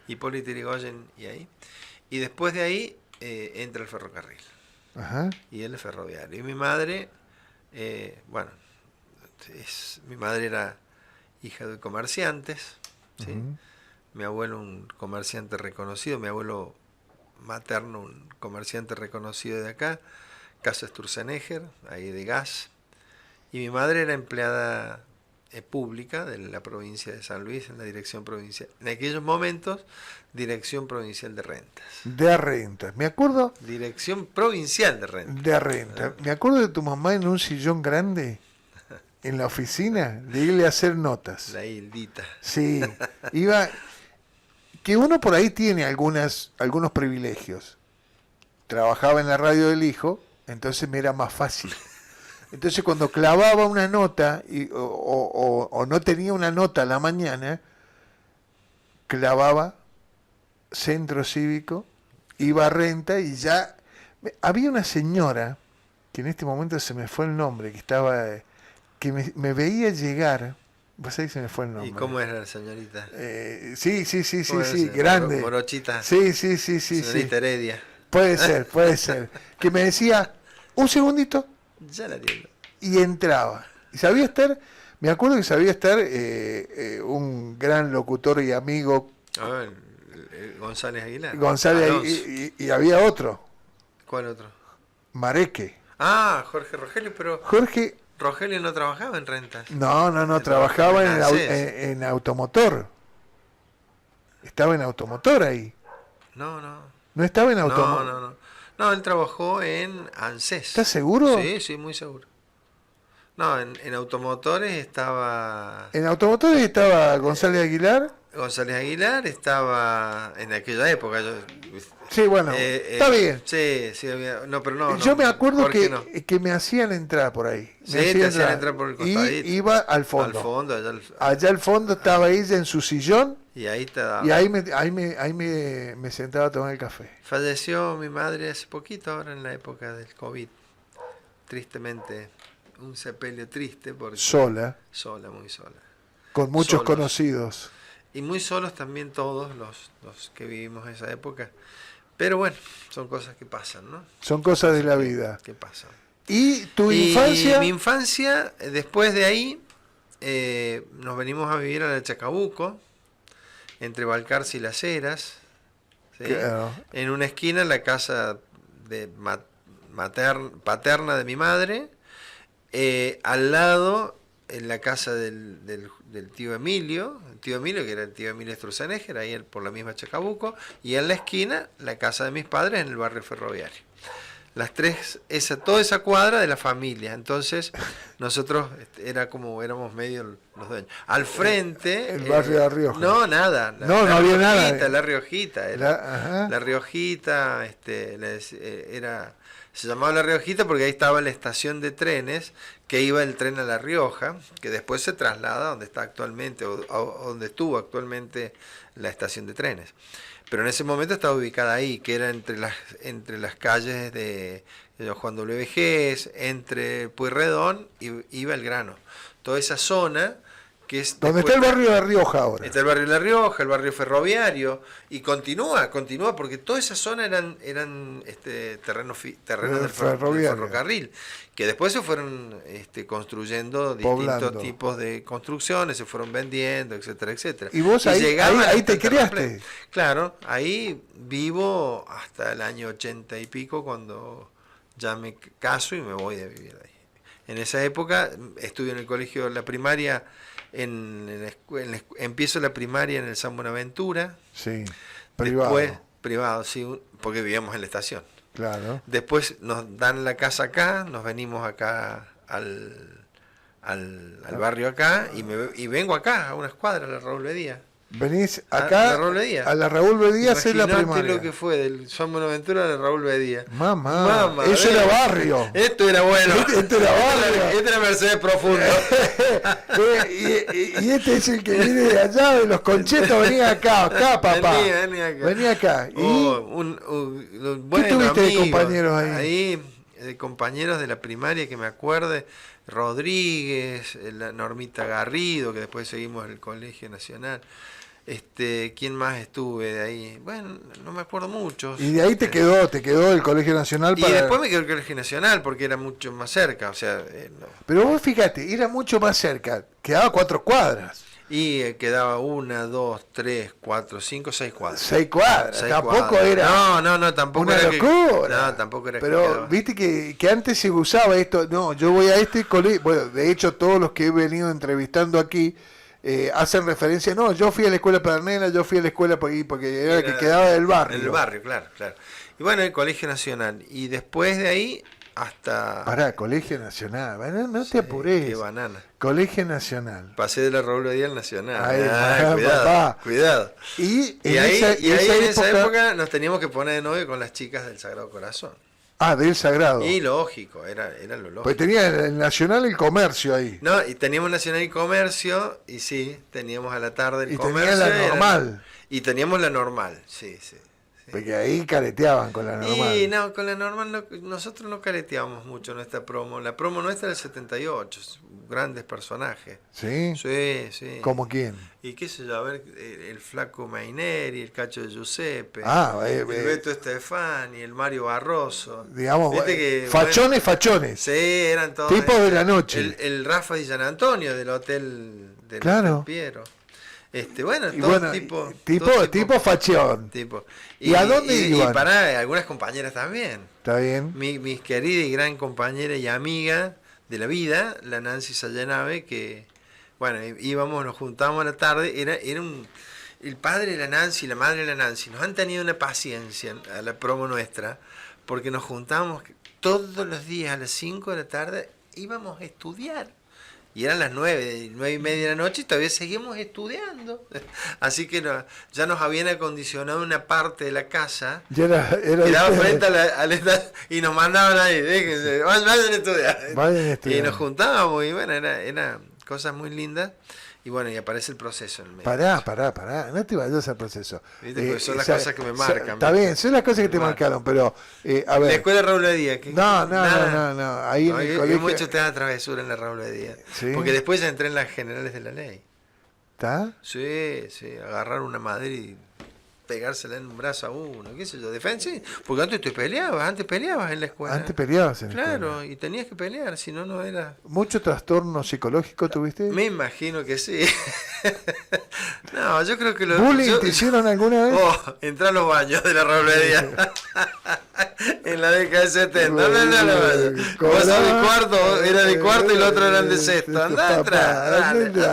Hipólito Yrigoyen y ahí. Y después de ahí entra el ferrocarril. Ajá. Y él es ferroviario. Y mi madre, mi madre era hija de comerciantes, ¿sí? Mi abuelo un comerciante reconocido, mi abuelo materno un comerciante reconocido de acá, Casa Sturzenegger, ahí de gas, y mi madre era empleada pública de la provincia de San Luis, en la dirección provincial, en aquellos momentos, Dirección Provincial de Rentas. De rentas. Me acuerdo Dirección Provincial de Rentas. de rentas. Me acuerdo de tu mamá en un sillón grande en la oficina, de irle a hacer notas. La Hildita. Sí, iba. Que uno por ahí tiene algunos privilegios. Trabajaba en la radio del hijo, entonces me era más fácil. Entonces cuando clavaba una nota o no tenía una nota a la mañana, clavaba Centro Cívico, iba a Renta y ya... Había una señora, que en este momento se me fue el nombre, que estaba... que me veía llegar... Pues ahí se me fue el nombre. ¿Y cómo era la señorita? Sí, grande. Morochita. Sí. Señorita Heredia. Puede ser. Que me decía, un segundito, Ya la entiendo. y entraba. Y sabía estar, me acuerdo que sabía estar un gran locutor y amigo, González Aguilar. González, y había otro, ¿Cuál otro? Mareque. Jorge Rogelio, pero Jorge, Rogelio no trabajaba en rentas. no, trabajaba en en automotor. Estaba en automotor ahí. No. No estaba en automotor. No. No, él trabajó en ANSES. ¿Estás seguro? Sí, muy seguro. No, en automotores estaba En automotores estaba González Aguilar. González Aguilar, estaba en aquella época. Sí, bueno, está bien. Sí, había, no, pero no. Yo me acuerdo Jorge no. que me hacían entrar por ahí. Sí, te hacían entrar por el costadito. Y iba al fondo. Al fondo, Allá al fondo estaba ella en su sillón y ahí te daba. y ahí me sentaba a tomar el café. Falleció mi madre hace poquito, ahora en la época del COVID. Tristemente, un sepelio triste porque Sola, muy sola. con muchos Solos. conocidos. Y muy solos también todos los que vivimos esa época. Pero bueno, son cosas que pasan, ¿no? Son cosas de la vida. Que pasan. ¿Y tu Y infancia? mi infancia, después de ahí, nos venimos a vivir a la Chacabuco, entre Balcarce y Las Heras, ¿sí? Claro. En una esquina, la casa de paterna de mi madre, al lado, en la casa del tío Emilio, que era el tío Emilio Sturzenegger, ahí por la misma Chacabuco, y en la esquina, la casa de mis padres en el barrio ferroviario. Las tres, toda esa cuadra de la familia. Entonces, nosotros éramos medio los dueños. Al frente... El barrio de La Rioja. No, nada. No había nada. La Riojita. La Riojita, se llamaba La Riojita porque ahí estaba la estación de trenes, que iba el tren a La Rioja, que después se traslada donde está actualmente, o donde estuvo actualmente la estación de trenes. Pero en ese momento estaba ubicada ahí, que era entre las calles de Juan W. Gés, entre Pueyrredón y Belgrano. Toda esa zona que es... ¿Dónde está el barrio de La Rioja ahora? Está el barrio de La Rioja, el barrio ferroviario, y continúa, porque toda esa zona eran terrenos del ferrocarril, que después se fueron construyendo distintos tipos de construcciones, se fueron vendiendo, etcétera, etcétera. ¿Y vos ahí te criaste? Claro, ahí vivo hasta el año 80 y pico, cuando ya me caso y me voy a vivir ahí. En esa época estudio en el colegio, la primaria, empiezo la primaria en el San Buenaventura. Sí, privado. Después, privado, sí, porque vivíamos en la estación. Claro. Después nos dan la casa acá, nos venimos acá al barrio acá y vengo acá a una escuadra, a la Raúl Bedía. Venís acá a la Raúl Bedía a hacer la primaria. Lo que fue del San Buenaventura a la Raúl Bedía. Mamá, eso era barrio. Esto era bueno. Esto era barrio. Este era Mercedes Profundo. y este es el que viene de allá, de los Conchetos, venía acá, papá. Venía acá. Bueno, ¿qué tuviste de amigos, compañeros ahí? De compañeros de la primaria que me acuerde, Rodríguez, la Normita Garrido, que después seguimos en el Colegio Nacional. ¿Quién más estuve de ahí? Bueno, no me acuerdo mucho. Y de ahí te quedó el Colegio Nacional Y después me quedó el Colegio Nacional porque era mucho más cerca, o sea... no. Pero vos fíjate, era mucho más cerca, quedaba 4 cuadras. Y quedaba 1, 2, 3, 4, 5, 6 cuadras. 6 cuadras, tampoco cuadras. era... No, tampoco una era locura. No, tampoco era Pero viste que antes se usaba esto, no, yo voy a este colegio, bueno, de hecho todos los que he venido entrevistando aquí hacen referencia, no, yo fui a la escuela Pedernera, yo fui a la escuela porque era la que quedaba del barrio. En el barrio, claro. Y bueno, el Colegio Nacional. Y después de ahí hasta... Pará, Colegio Nacional, no te apures. Qué banana. Colegio Nacional. Pasé de la Raúl Bedía al Nacional. Ay, cuidado. Y ahí en esa época nos teníamos que poner de novio con las chicas del Sagrado Corazón. Del Sagrado. Y lógico, era lo lógico. Pues tenía el Nacional y el Comercio ahí. No, y teníamos Nacional y Comercio, y sí, teníamos a la tarde el Comercio. Y tenía la normal. Y teníamos la normal, sí. Porque ahí careteaban con la normal. Y no, con la normal nosotros no careteábamos mucho nuestra promo. La promo nuestra era el 78, grandes personajes. ¿Sí? Sí. ¿Cómo quién? Y qué sé yo, a ver, el Flaco Maineri, el Cacho de Giuseppe, el Beto Estefani, el Mario Barroso. Digamos, que, fachones. Sí, eran todos. Tipos de la noche. El Rafa Di Gian Antonio del Hotel del claro. Hotel Piero. Todo tipo fachón. ¿Y a dónde iban? Y para algunas compañeras también. Está bien. Mis queridas y gran compañera y amiga de la vida, la Nancy Sayanave, que, bueno, nos juntábamos a la tarde, el padre de la Nancy y la madre de la Nancy, nos han tenido una paciencia a la promo nuestra, porque nos juntábamos todos los días a las 5 de la tarde, íbamos a estudiar. Y eran las 9:30 de la noche y todavía seguimos estudiando. Así que ya nos habían acondicionado una parte de la casa. Que daba frente al y nos mandaban ahí, déjense, vayan a estudiar. Y nos juntábamos y bueno, era cosas muy lindas. Y bueno, y aparece el proceso en el medio. Pará, no te vayas al proceso. ¿Viste? Porque son las cosas que me marcan. Está bien, son las cosas que te marcaron, pero a ver. La escuela Raúl Bedía. No. Ahí en el colegio. Mucho te da travesura en la Raúl Bedía. ¿Sí? Porque después ya entré en las generales de la ley. ¿Está? Sí, agarrar una madera y pegársela en un brazo a uno, qué sé yo, defensa, porque antes peleabas en la escuela. Antes peleabas en la escuela. Claro, y tenías que pelear, si no, no era... ¿Mucho trastorno psicológico tuviste? Me imagino que sí. No, yo creo que lo... ¿Bullying te hicieron alguna vez? Entré a los baños de la Raúl Bedía. En la década de 70. No. Vos sos de cuarto, era de cuarto y los otros eran de sexto. Andá atrás.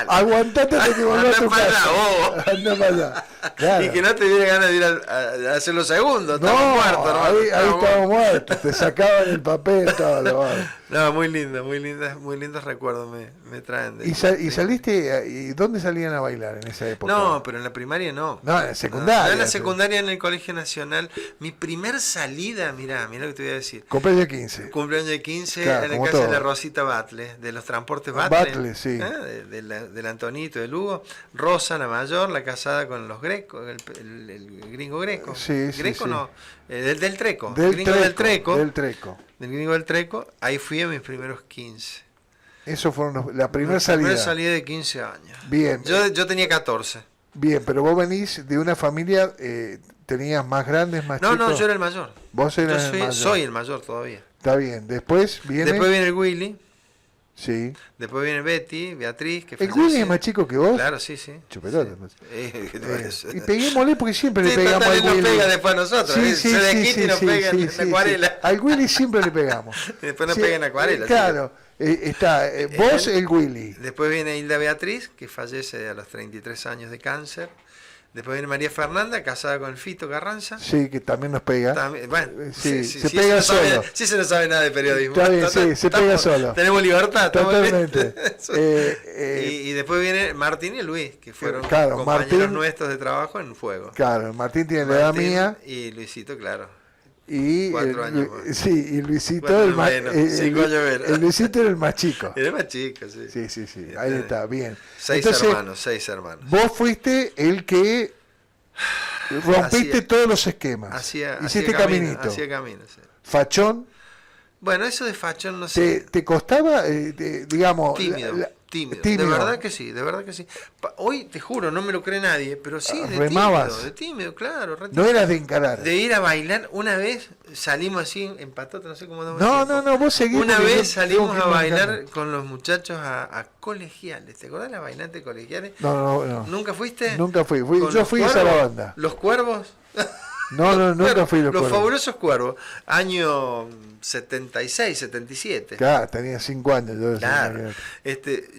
Aguantate hasta que volvás a tu casa. Anda para allá. Claro. Y que no te diera ganas de ir a hacer los segundos. No, ahí estábamos muertos. Te sacaban el papel, todo lo No, muy lindos recuerdos me traen. ¿Y saliste? ¿Y dónde salían a bailar en esa época? No, pero en la primaria no. No, en la secundaria. No, en la secundaria en el Colegio Nacional. Mi primer salida, mirá lo que te voy a decir. Cumpleaños de 15. Cumpleaños de 15 claro, en la casa de la Rosita Batle, de los transportes Batle. Batle, sí. Del Antonito, del Hugo. Rosa, la mayor, la casada con los grecos, el gringo greco. Sí, ¿Greco sí. no? Del Treco. Del Treco. Del gringo del Treco. Ahí fui a mis primeros 15. Eso fueron la primera salida. La primera salida de 15 años. Bien. Yo tenía 14. Bien, pero vos venís de una familia, tenías más grandes, más chicos. No, yo era el mayor. Vos eras el mayor. Soy el mayor todavía. Está bien. Después viene el Willy. Sí. Después viene Beatriz, que ¿El fallece. Willy es más chico que vos? Claro, sí. Chupelota. Sí. ¿Qué te parece? Y peguémosle porque siempre le Sí, pegamos total, al él nos Willy. pega después a nosotros. Se desquita y nos pega en acuarela. Al Willy siempre le pegamos. Después nos pega en acuarela. Claro. Está vos, el Willy. Después viene Hilda Beatriz, que fallece a los 33 años de cáncer. Después viene María Fernanda, casada con el Fito Carranza. Sí, que también nos pega. También, bueno, sí, se pega solo. Sí, se no sabe nada de periodismo. Está bien, sí, se pega solo. Tenemos libertad. Totalmente. Y después viene Martín y Luis, que fueron compañeros Martín, nuestros de trabajo en Fuego. Claro, Martín tiene la edad mía. Y Luisito, claro. Y 4 años más. Sí, y Luisito, 4 el, menos, 5 años menos. el Luisito era el más chico. Era más chico, sí. Sí, ahí está, bien. 6 hermanos. Vos fuiste el que rompiste todos los esquemas. Hiciste caminito. Hacía camino, sí. Fachón. Bueno, eso de fachón no sé. ¿Te costaba, digamos... Tímido. De verdad que sí. Hoy, te juro, no me lo cree nadie, pero sí, remabas. de tímido, claro. No eras de encarar. De ir a bailar. Una vez salimos así en patota, no sé cómo damos No, vos seguís. Una vez salimos a bailar con los muchachos a colegiales. ¿Te acordás de las bailantes colegiales? No. ¿Nunca fuiste? Nunca fui. Yo fui a esa banda. ¿Los Cuervos? No, nunca fui los Fabulosos Cuervos. Año 76, 77. Claro, tenía 5 años. Claro.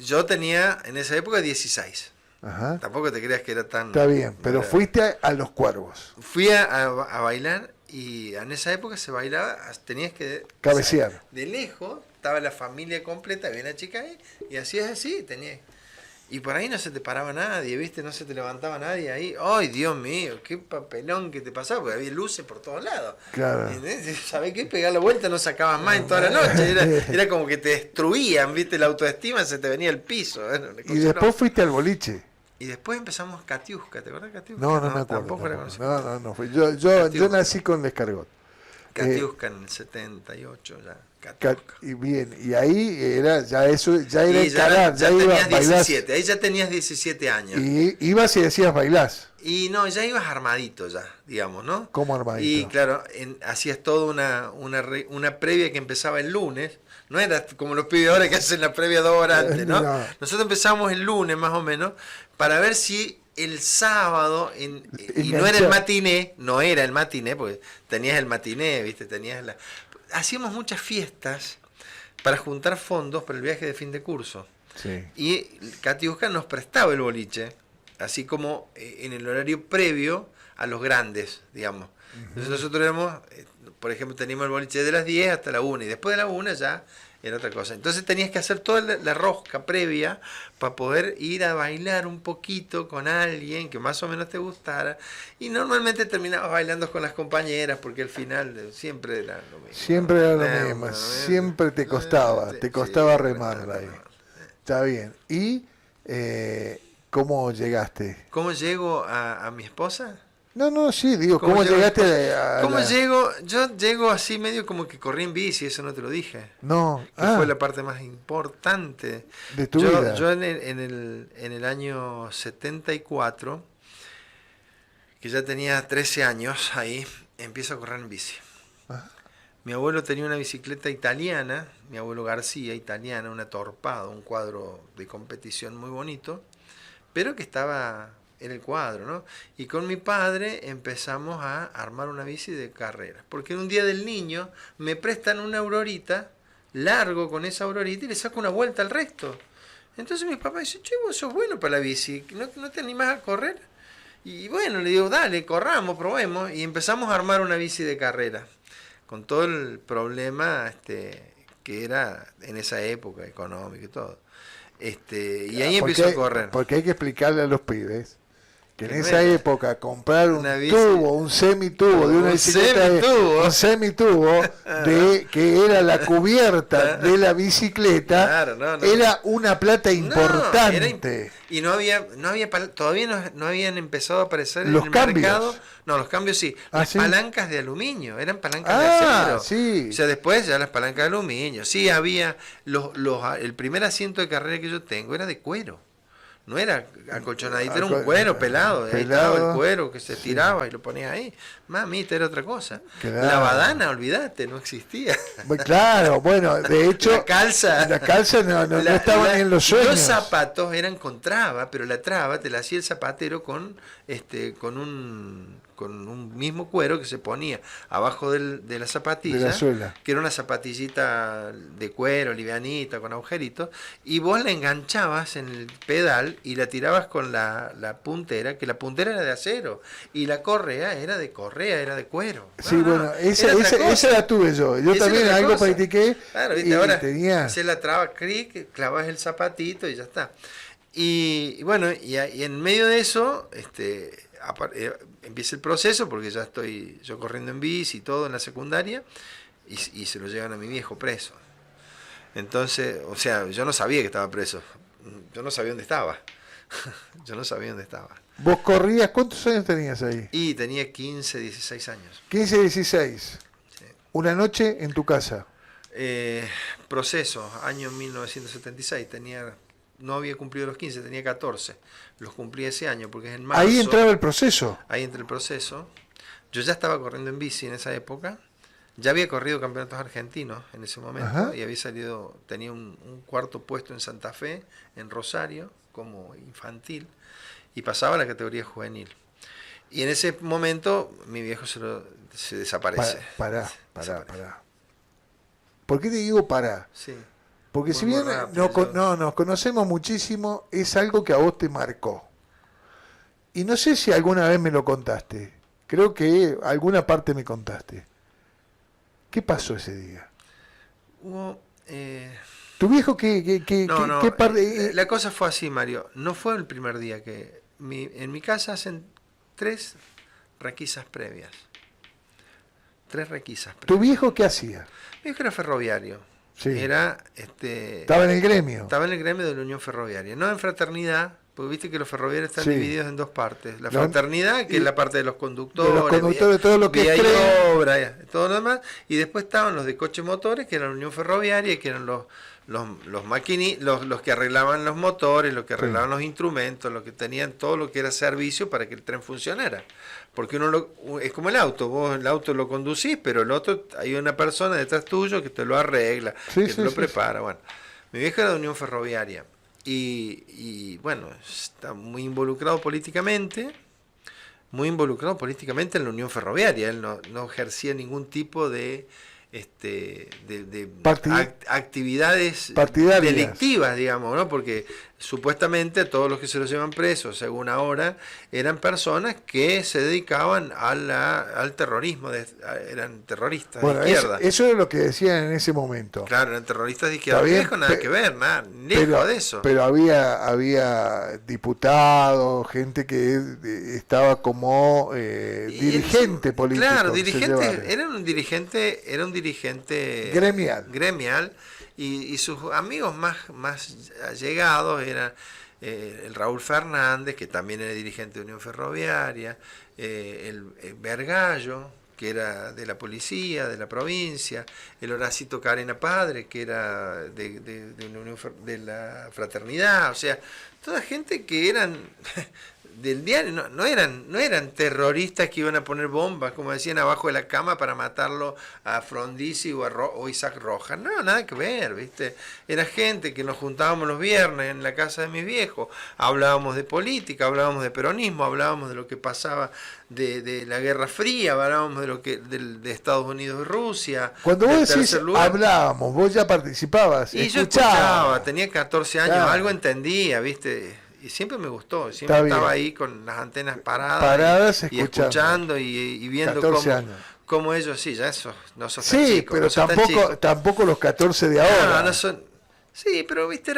Yo tenía en esa época 16. Ajá. Tampoco te creas que era tan... Está bien, pero fuiste a los Cuervos. Fui a bailar y en esa época se bailaba, tenías que... cabecear. O sea, de lejos, estaba la familia completa, había una chica ahí, y hacías así, tenías... Y por ahí no se te paraba nadie, ¿viste? No se te levantaba nadie ahí. ¡Ay, Dios mío! ¡Qué papelón que te pasaba! Porque había luces por todos lados. Claro. ¿Sabés qué? Pegar la vuelta no sacabas más en toda la noche. Era como que te destruían, ¿viste? La autoestima se te venía al piso. Y después fuiste al boliche. Y después empezamos Katiuska, ¿te acuerdas de Katiuska? No me acuerdo. Tampoco era conocido. No fui. Yo nací con Descargot. Katiuska en el 78 ya. Y bien, y ahí era encarar, ya iba tenías a bailar. 17, ahí ya tenías 17 años. Y ibas y decías bailás. Y no, ya ibas armadito ya, digamos, ¿no? ¿Cómo armadito? Y claro, hacías toda una previa que empezaba el lunes. No era como los pibes ahora que hacen la previa 2 horas antes, ¿no? Nosotros empezamos el lunes más o menos para ver si el sábado, y no era el matiné, porque tenías el matiné, ¿viste? Hacíamos muchas fiestas para juntar fondos para el viaje de fin de curso. Sí. Y Katiuska nos prestaba el boliche, así como en el horario previo a los grandes, digamos. Entonces nosotros éramos, por ejemplo, teníamos el boliche de las 10 hasta la 1, y después de la 1 ya era otra cosa. Entonces tenías que hacer toda la rosca previa para poder ir a bailar un poquito con alguien que más o menos te gustara. Y normalmente terminabas bailando con las compañeras porque al final siempre era lo mismo. Siempre era lo mismo. Siempre te costaba remar ahí. Está bien. ¿Y cómo llegaste? ¿Cómo llego a mi esposa? No, sí, digo, ¿cómo llegaste a ¿Cómo llego? Yo llego así medio como que corrí en bici, eso no te lo dije. No. Que fue la parte más importante de tu vida. Yo en el año 74, que ya tenía 13 años ahí, empiezo a correr en bici. Ajá. Mi abuelo tenía una bicicleta italiana, mi abuelo García, italiana, una Torpado, un cuadro de competición muy bonito, pero que estaba en el cuadro, ¿no? Y con mi padre empezamos a armar una bici de carreras, porque en un día del niño me prestan una Aurorita, largo con esa Aurorita y le saco una vuelta al resto. Entonces mi papá dice, che, vos sos bueno para la bici, ¿no te animás a correr? Y bueno, le digo, dale, corramos, probemos, y empezamos a armar una bici de carrera, con todo el problema que era en esa época, económico y todo. Y ahí empezó a correr. Porque hay que explicarle a los pibes que en esa época comprar un semitubo de una bicicleta, un semitubo que era la cubierta de la bicicleta, era una plata importante. Y todavía no habían empezado a aparecer los en el cambios. Mercado. No, los cambios sí. Las palancas de aluminio, eran palancas de acero. Sí. O sea, después ya las palancas de aluminio. Sí, había el primer asiento de carrera que yo tengo era de cuero. no era acolchonadito, era un cuero pelado. Ahí estaba el cuero que se tiraba y lo ponías ahí. Mamita, era otra cosa. Claro. La badana, olvídate, no existía. Claro, bueno, de hecho, la calza no estaba ni en los sueños. Los zapatos eran con traba, pero la traba te la hacía el zapatero con un mismo cuero que se ponía abajo de la zapatilla, de la suela, que era una zapatillita de cuero, livianita, con agujeritos, y vos la enganchabas en el pedal y la tirabas con la puntera, que la puntera era de acero, y la correa era de cuero. Sí, bueno, esa la tuve yo. Yo esa también algo cosa. practiqué. Claro, ¿viste? Y Ahora tenía... haces la traba, cric, clavas el zapatito y ya está. Y bueno, y en medio de eso, empieza el proceso, porque ya estoy yo corriendo en bici y todo en la secundaria, y se lo llevan a mi viejo preso. Entonces, o sea, yo no sabía que estaba preso. Yo no sabía dónde estaba. Yo no sabía dónde estaba. ¿Vos corrías? ¿Cuántos años tenías ahí? Y tenía 15, 16 años. 15, 16. Sí. Una noche en tu casa. Proceso, año 1976. No había cumplido los 15, tenía 14. Los cumplí ese año porque es en marzo. Ahí entraba el proceso. Ahí entra el proceso. Yo ya estaba corriendo en bici en esa época. Ya había corrido campeonatos argentinos en ese momento. Ajá. Y había salido, tenía un cuarto puesto en Santa Fe, en Rosario, como infantil. Y pasaba a la categoría juvenil. Y en ese momento mi viejo se desaparece. Pará. ¿Por qué te digo pará? Sí. Porque si bien nos conocemos muchísimo, es algo que a vos te marcó. Y no sé si alguna vez me lo contaste. Creo que alguna parte me contaste. ¿Qué pasó ese día? Hubo... ¿Tu viejo qué parte? La cosa fue así, Mario. No fue el primer día que... en mi casa hacen 3 requisas previas. 3 requisas previas. ¿Tu viejo qué hacía? Mi viejo era ferroviario. Sí. Era, estaba en el gremio. Estaba en el gremio de la Unión Ferroviaria. No en fraternidad, porque viste que los ferroviarios están divididos en 2 partes. La fraternidad, que es la parte de los conductores, todo lo que es obra, todo lo demás. Y después estaban los de coche motores, que era la Unión Ferroviaria, que eran los que arreglaban los motores, los que arreglaban los instrumentos, los que tenían todo lo que era servicio para que el tren funcionara. Porque es como el auto, vos el auto lo conducís, pero el otro, hay una persona detrás tuyo que te lo arregla, que te lo prepara. Bueno, mi viejo era de Unión Ferroviaria y bueno, está muy involucrado políticamente en la Unión Ferroviaria. Él no ejercía ningún tipo de actividades delictivas, digamos, ¿no? Porque supuestamente todos los que se los llevan presos, según ahora, eran personas que se dedicaban al terrorismo, eran terroristas de izquierda. Eso es lo que decían en ese momento. Claro, eran terroristas de izquierda. No nada que ver, nada, lejos de eso. Pero había diputados, gente que estaba como dirigente político. Claro, dirigente, era un dirigente gremial y sus amigos más allegados eran el Raúl Fernández, que también era dirigente de Unión Ferroviaria, el Vergallo, que era de la policía, de la provincia, el Horacito Carena Padre, que era de la fraternidad, o sea, toda gente que eran del diario, no eran terroristas que iban a poner bombas, como decían, abajo de la cama para matarlo a Frondizi o Isaac Rojas. No, nada que ver, ¿viste? Era gente que nos juntábamos los viernes en la casa de mis viejos, hablábamos de política, hablábamos de peronismo, hablábamos de lo que pasaba de la Guerra Fría, hablábamos de Estados Unidos y Rusia. Cuando vos decís hablábamos, vos ya participabas, y yo escuchaba, tenía 14 años, claro. Algo entendía, ¿viste? Y siempre me gustó, siempre estaba ahí con las antenas paradas y escuchando y viendo cómo ellos, sí, ya eso no sos tan chico, pero tampoco los 14 de ahora. No son, sí, pero viste,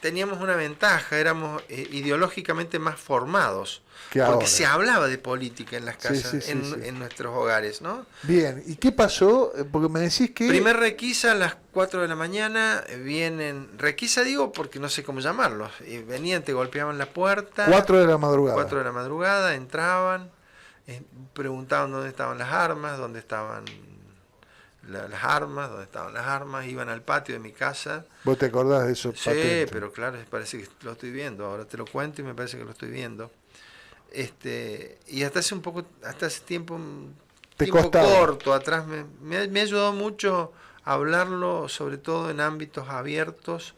teníamos una ventaja, éramos ideológicamente más formados. Porque se hablaba de política en las casas, en nuestros hogares, ¿no? Bien, ¿y qué pasó? Porque me decís que... Primer requisa a las 4 de la mañana, vienen... Requisa digo porque no sé cómo llamarlos. Venían, te golpeaban la puerta. 4 de la madrugada. 4 de la madrugada, entraban, preguntaban dónde estaban las armas, dónde estaban las armas, donde estaban las armas, iban al patio de mi casa. ¿Vos te acordás de eso? Sí, patente? pero claro, parece que lo estoy viendo, ahora te lo cuento y me parece que lo estoy viendo. Y hasta hace tiempo, Te tiempo costaba. corto atrás, me ha ayudado mucho a hablarlo, sobre todo en ámbitos abiertos,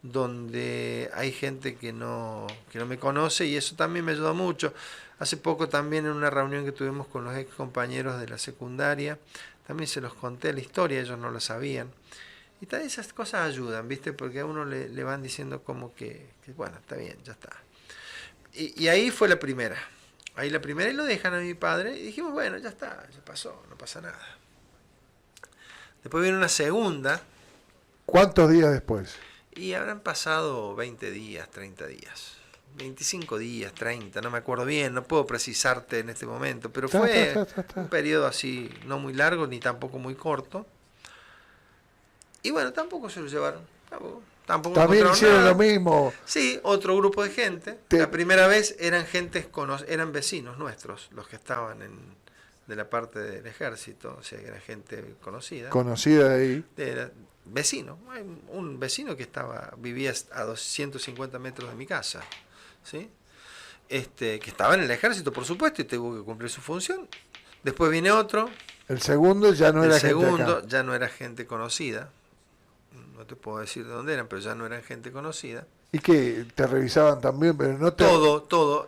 donde hay gente que no me conoce, y eso también me ayudó mucho. Hace poco también en una reunión que tuvimos con los ex compañeros de la secundaria, también se los conté la historia, ellos no lo sabían. Y todas esas cosas ayudan, ¿viste? Porque a uno le van diciendo como que bueno, está bien, ya está. Y ahí fue la primera. Ahí la primera, y lo dejan a mi padre y dijimos, bueno, ya está, ya pasó, no pasa nada. Después viene una segunda ¿Cuántos días después? y habrán pasado 20 días, 30 días. 25 días, 30, no me acuerdo bien, no puedo precisarte en este momento, pero fue un periodo así, no muy largo ni tampoco muy corto. Y bueno, tampoco se lo llevaron, tampoco También encontraron hicieron nada. lo mismo. Sí, otro grupo de gente. La primera vez eran eran vecinos nuestros, los que estaban de la parte del ejército, o sea, que era gente conocida. Conocida de ahí. Era vecino, un vecino que vivía a 250 metros de mi casa, ¿sí? Que estaba en el ejército, por supuesto, y tuvo que cumplir su función. Después viene otro. El segundo ya no era gente acá. El segundo ya no era gente conocida. No te puedo decir de dónde eran, pero ya no eran gente conocida. ¿Y qué? ¿Te revisaban también? Pero no te... Todo.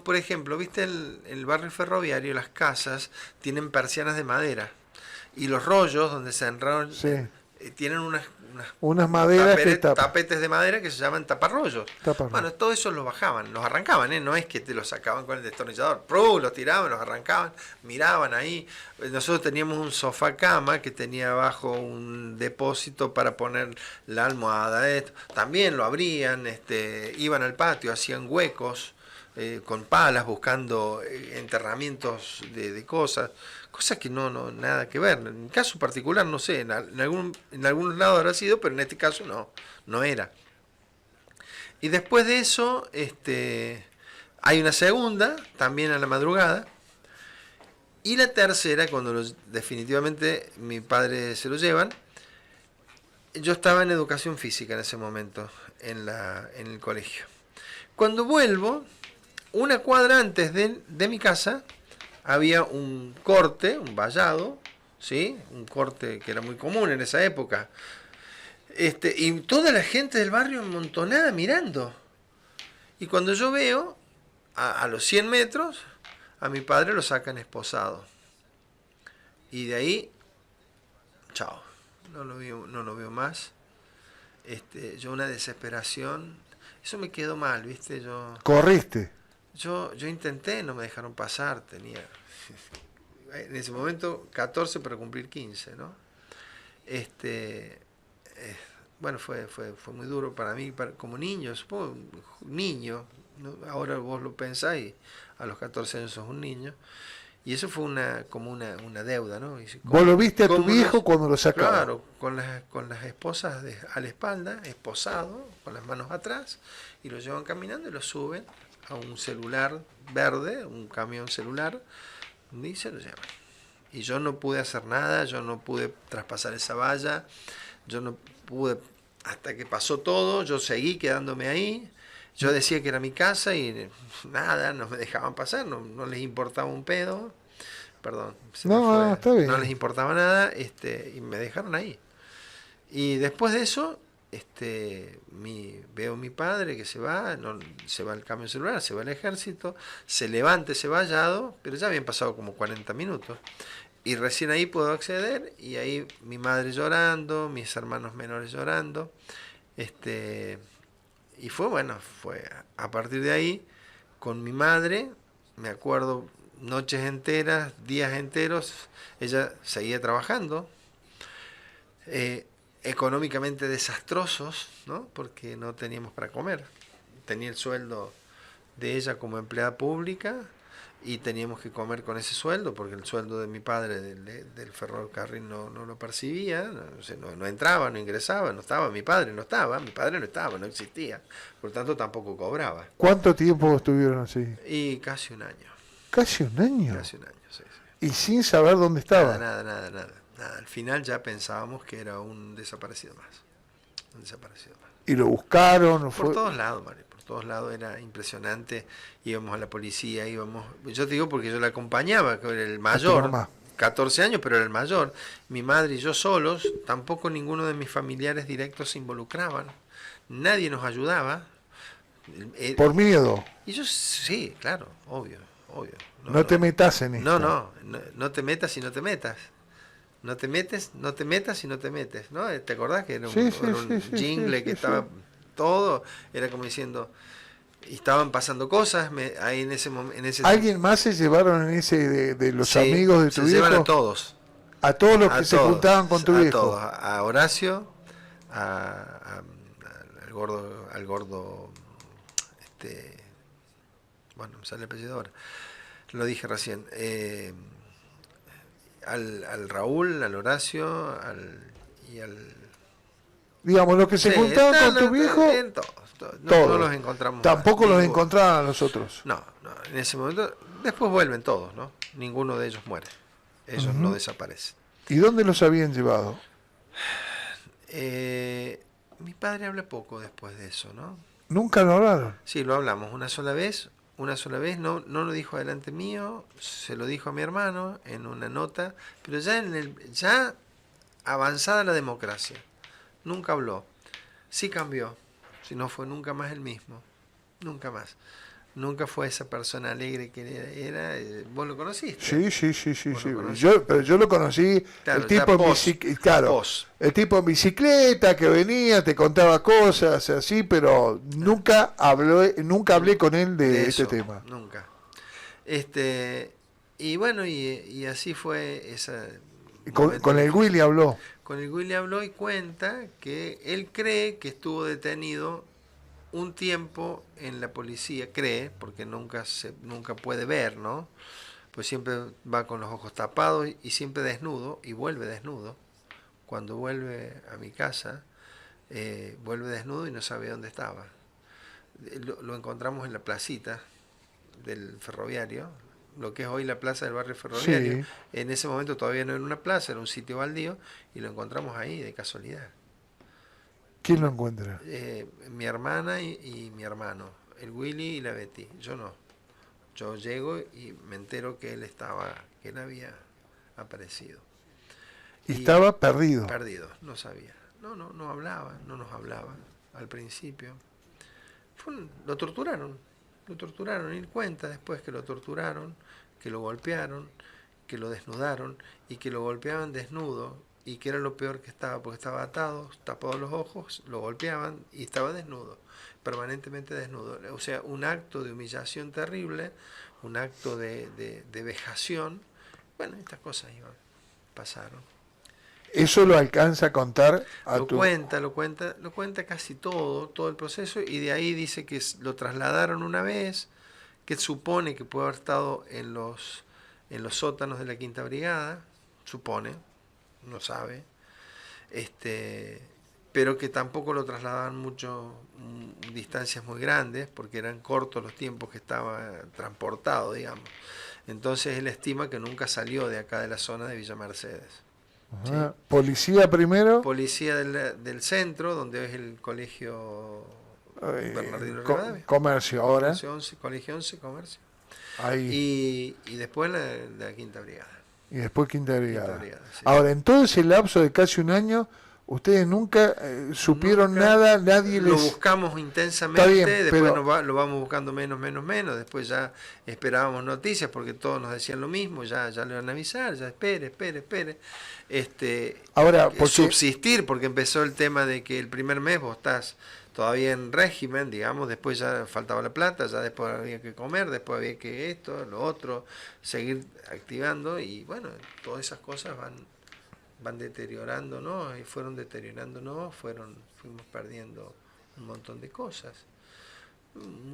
Por ejemplo, ¿viste el barrio ferroviario? Las casas tienen persianas de madera. Y los rollos donde se enrollan tienen unas maderas que tapetes de madera que se llaman taparrollos. Bueno, todo eso los bajaban, los arrancaban, ¿eh? No es que te los sacaban con el destornillador. Los tiraban, los arrancaban, miraban ahí. Nosotros teníamos un sofá cama que tenía abajo un depósito para poner la almohada. También lo abrían, iban al patio, hacían huecos con palas buscando enterramientos de cosas que no nada que ver. En mi caso particular, no sé, en algún lado habrá sido, pero en este caso no era. Y después de eso, hay una segunda, también a la madrugada, y la tercera, cuando definitivamente mi padre se lo llevan. Yo estaba en educación física en ese momento, en el colegio. Cuando vuelvo, una cuadra antes de mi casa, había un corte, un vallado, ¿sí? Un corte que era muy común en esa época. Y toda la gente del barrio amontonada mirando. Y cuando yo veo, a los 100 metros, a mi padre lo sacan esposado. Y de ahí, chao, no lo veo más. Yo una desesperación, eso me quedó mal, ¿viste? ¿Corriste? Yo intenté, no me dejaron pasar, tenía en ese momento 14 para cumplir 15, ¿no? Bueno, fue muy duro para mí, como niño, supongo, niño, ¿no? Ahora vos lo pensás y a los 14 años sos un niño, y eso fue como una deuda, ¿no? ¿Vos lo viste a tu viejo cuando lo sacaba? Claro, con las esposas a la espalda, esposado, con las manos atrás, y lo llevan caminando y lo suben a un celular verde, un camión celular, y se lo llevan. Y yo no pude hacer nada, yo no pude traspasar esa valla, yo no pude, hasta que pasó todo, yo seguí quedándome ahí, yo decía que era mi casa y nada, no me dejaban pasar, no les importaba un pedo, perdón, está bien. no les importaba nada, y me dejaron ahí. Y después de eso, veo a mi padre que se va al cambio celular, se va al ejército, se levanta ese vallado, pero ya habían pasado como 40 minutos. Y recién ahí puedo acceder, y ahí mi madre llorando, mis hermanos menores llorando. Y fue a partir de ahí, con mi madre, me acuerdo, noches enteras, días enteros, ella seguía trabajando. Económicamente desastrosos, ¿no? Porque no teníamos para comer. Tenía el sueldo de ella como empleada pública y teníamos que comer con ese sueldo, porque el sueldo de mi padre del ferrocarril no lo percibía, no entraba, no ingresaba, no estaba, mi padre no estaba, no existía, por lo tanto tampoco cobraba. ¿Cuánto tiempo estuvieron así? Y casi un año. ¿Casi un año? Casi un año, sí. ¿Y sin saber dónde estaba? Nada. Nada, al final ya pensábamos que era un desaparecido más. Un desaparecido más. ¿Y lo buscaron? Por Fue... todos lados, Mario, por todos lados era impresionante. Íbamos a la policía, íbamos. Yo te digo porque yo la acompañaba, que era el mayor, mamá. 14 años, pero era el mayor. Mi madre y yo solos, tampoco ninguno de mis familiares directos se involucraban. Nadie nos ayudaba. Por miedo. Y yo, sí, claro, obvio, obvio. No te metas en esto. No te metas y no te metas. No te metes, no te metas y no te metes, ¿no? ¿Te acordás que era un jingle que estaba todo? Era como diciendo, y estaban pasando cosas ahí en ese momento. ¿Alguien más se llevaron en ese de los Sí, amigos de tu se viejo? llevan a todos. A todos los A que se todos, juntaban con tu a viejo. todos, a Horacio, al gordo, bueno, me sale el apellido ahora, lo dije recién, al Raúl, al Horacio, y al... Digamos, los que se juntaban con tu viejo, no los encontramos. Tampoco los encontraban a los otros. No, en ese momento, después vuelven todos, ¿no? Ninguno de ellos muere, ellos no desaparecen. ¿Y dónde los habían llevado? Mi padre habla poco después de eso, ¿no? ¿Nunca lo hablaron? Sí, lo hablamos una sola vez, no lo dijo delante mío, se lo dijo a mi hermano en una nota, pero ya avanzada la democracia, nunca habló, sí cambió, si no fue nunca más el mismo, nunca más. Nunca fue esa persona alegre que era. ¿Vos lo conociste? Sí. Pero yo lo conocí, claro, el tipo en bicicleta, el tipo en bicicleta que venía, te contaba cosas así, pero nunca hablé con él de este tema. Nunca. Y bueno, y así fue esa. Con el Willy habló. Con el Willy habló y cuenta que él cree que estuvo detenido un tiempo en la policía, cree, porque nunca puede ver, ¿no? Pues siempre va con los ojos tapados y siempre desnudo, y vuelve desnudo. Cuando vuelve a mi casa, vuelve desnudo y no sabe dónde estaba. Lo encontramos en la placita del ferroviario, lo que es hoy la plaza del barrio ferroviario. Sí. En ese momento todavía no era una plaza, era un sitio baldío, y lo encontramos ahí de casualidad. ¿Quién lo encuentra? Mi hermana y mi hermano, el Willy y la Betty. Yo no. Yo llego y me entero que él había aparecido. Y estaba perdido. Perdido, no sabía. No hablaba, no nos hablaba al principio. Lo torturaron. Y él cuenta después que lo torturaron, que lo golpearon, que lo desnudaron y que lo golpeaban desnudo. Y que era lo peor que estaba, porque estaba atado, tapado los ojos, lo golpeaban y estaba desnudo, permanentemente desnudo. O sea, un acto de humillación terrible, un acto de vejación. Bueno, estas cosas pasaron. ¿Eso lo alcanza a contar a Lo cuenta casi todo el proceso, y de ahí dice que lo trasladaron una vez, que supone que puede haber estado en los sótanos de la Quinta Brigada, supone, no sabe, pero que tampoco lo trasladaban distancias muy grandes, porque eran cortos los tiempos que estaba transportado, digamos. Entonces él estima que nunca salió de acá de la zona de Villa Mercedes. ¿Sí? ¿Policía primero? Policía del centro, donde es el colegio Bernardino Rivadavia. Comercio ahora. Colegio 11, Comercio. Ahí. Y después la Quinta Brigada. Y después Quinta Brigada. Sí. Ahora, en todo ese lapso de casi un año, ustedes nunca supieron nada, nadie les... Lo buscamos intensamente, bien, después pero... lo vamos buscando menos, después ya esperábamos noticias porque todos nos decían lo mismo, ya le van a avisar, ya espere. Ahora, porque... Subsistir, porque empezó el tema de que el primer mes vos estás todavía en régimen, digamos, después ya faltaba la plata, ya después había que comer, después había que esto, lo otro, seguir activando, y bueno, todas esas cosas van deteriorándonos y fueron deteriorándonos, fuimos perdiendo un montón de cosas.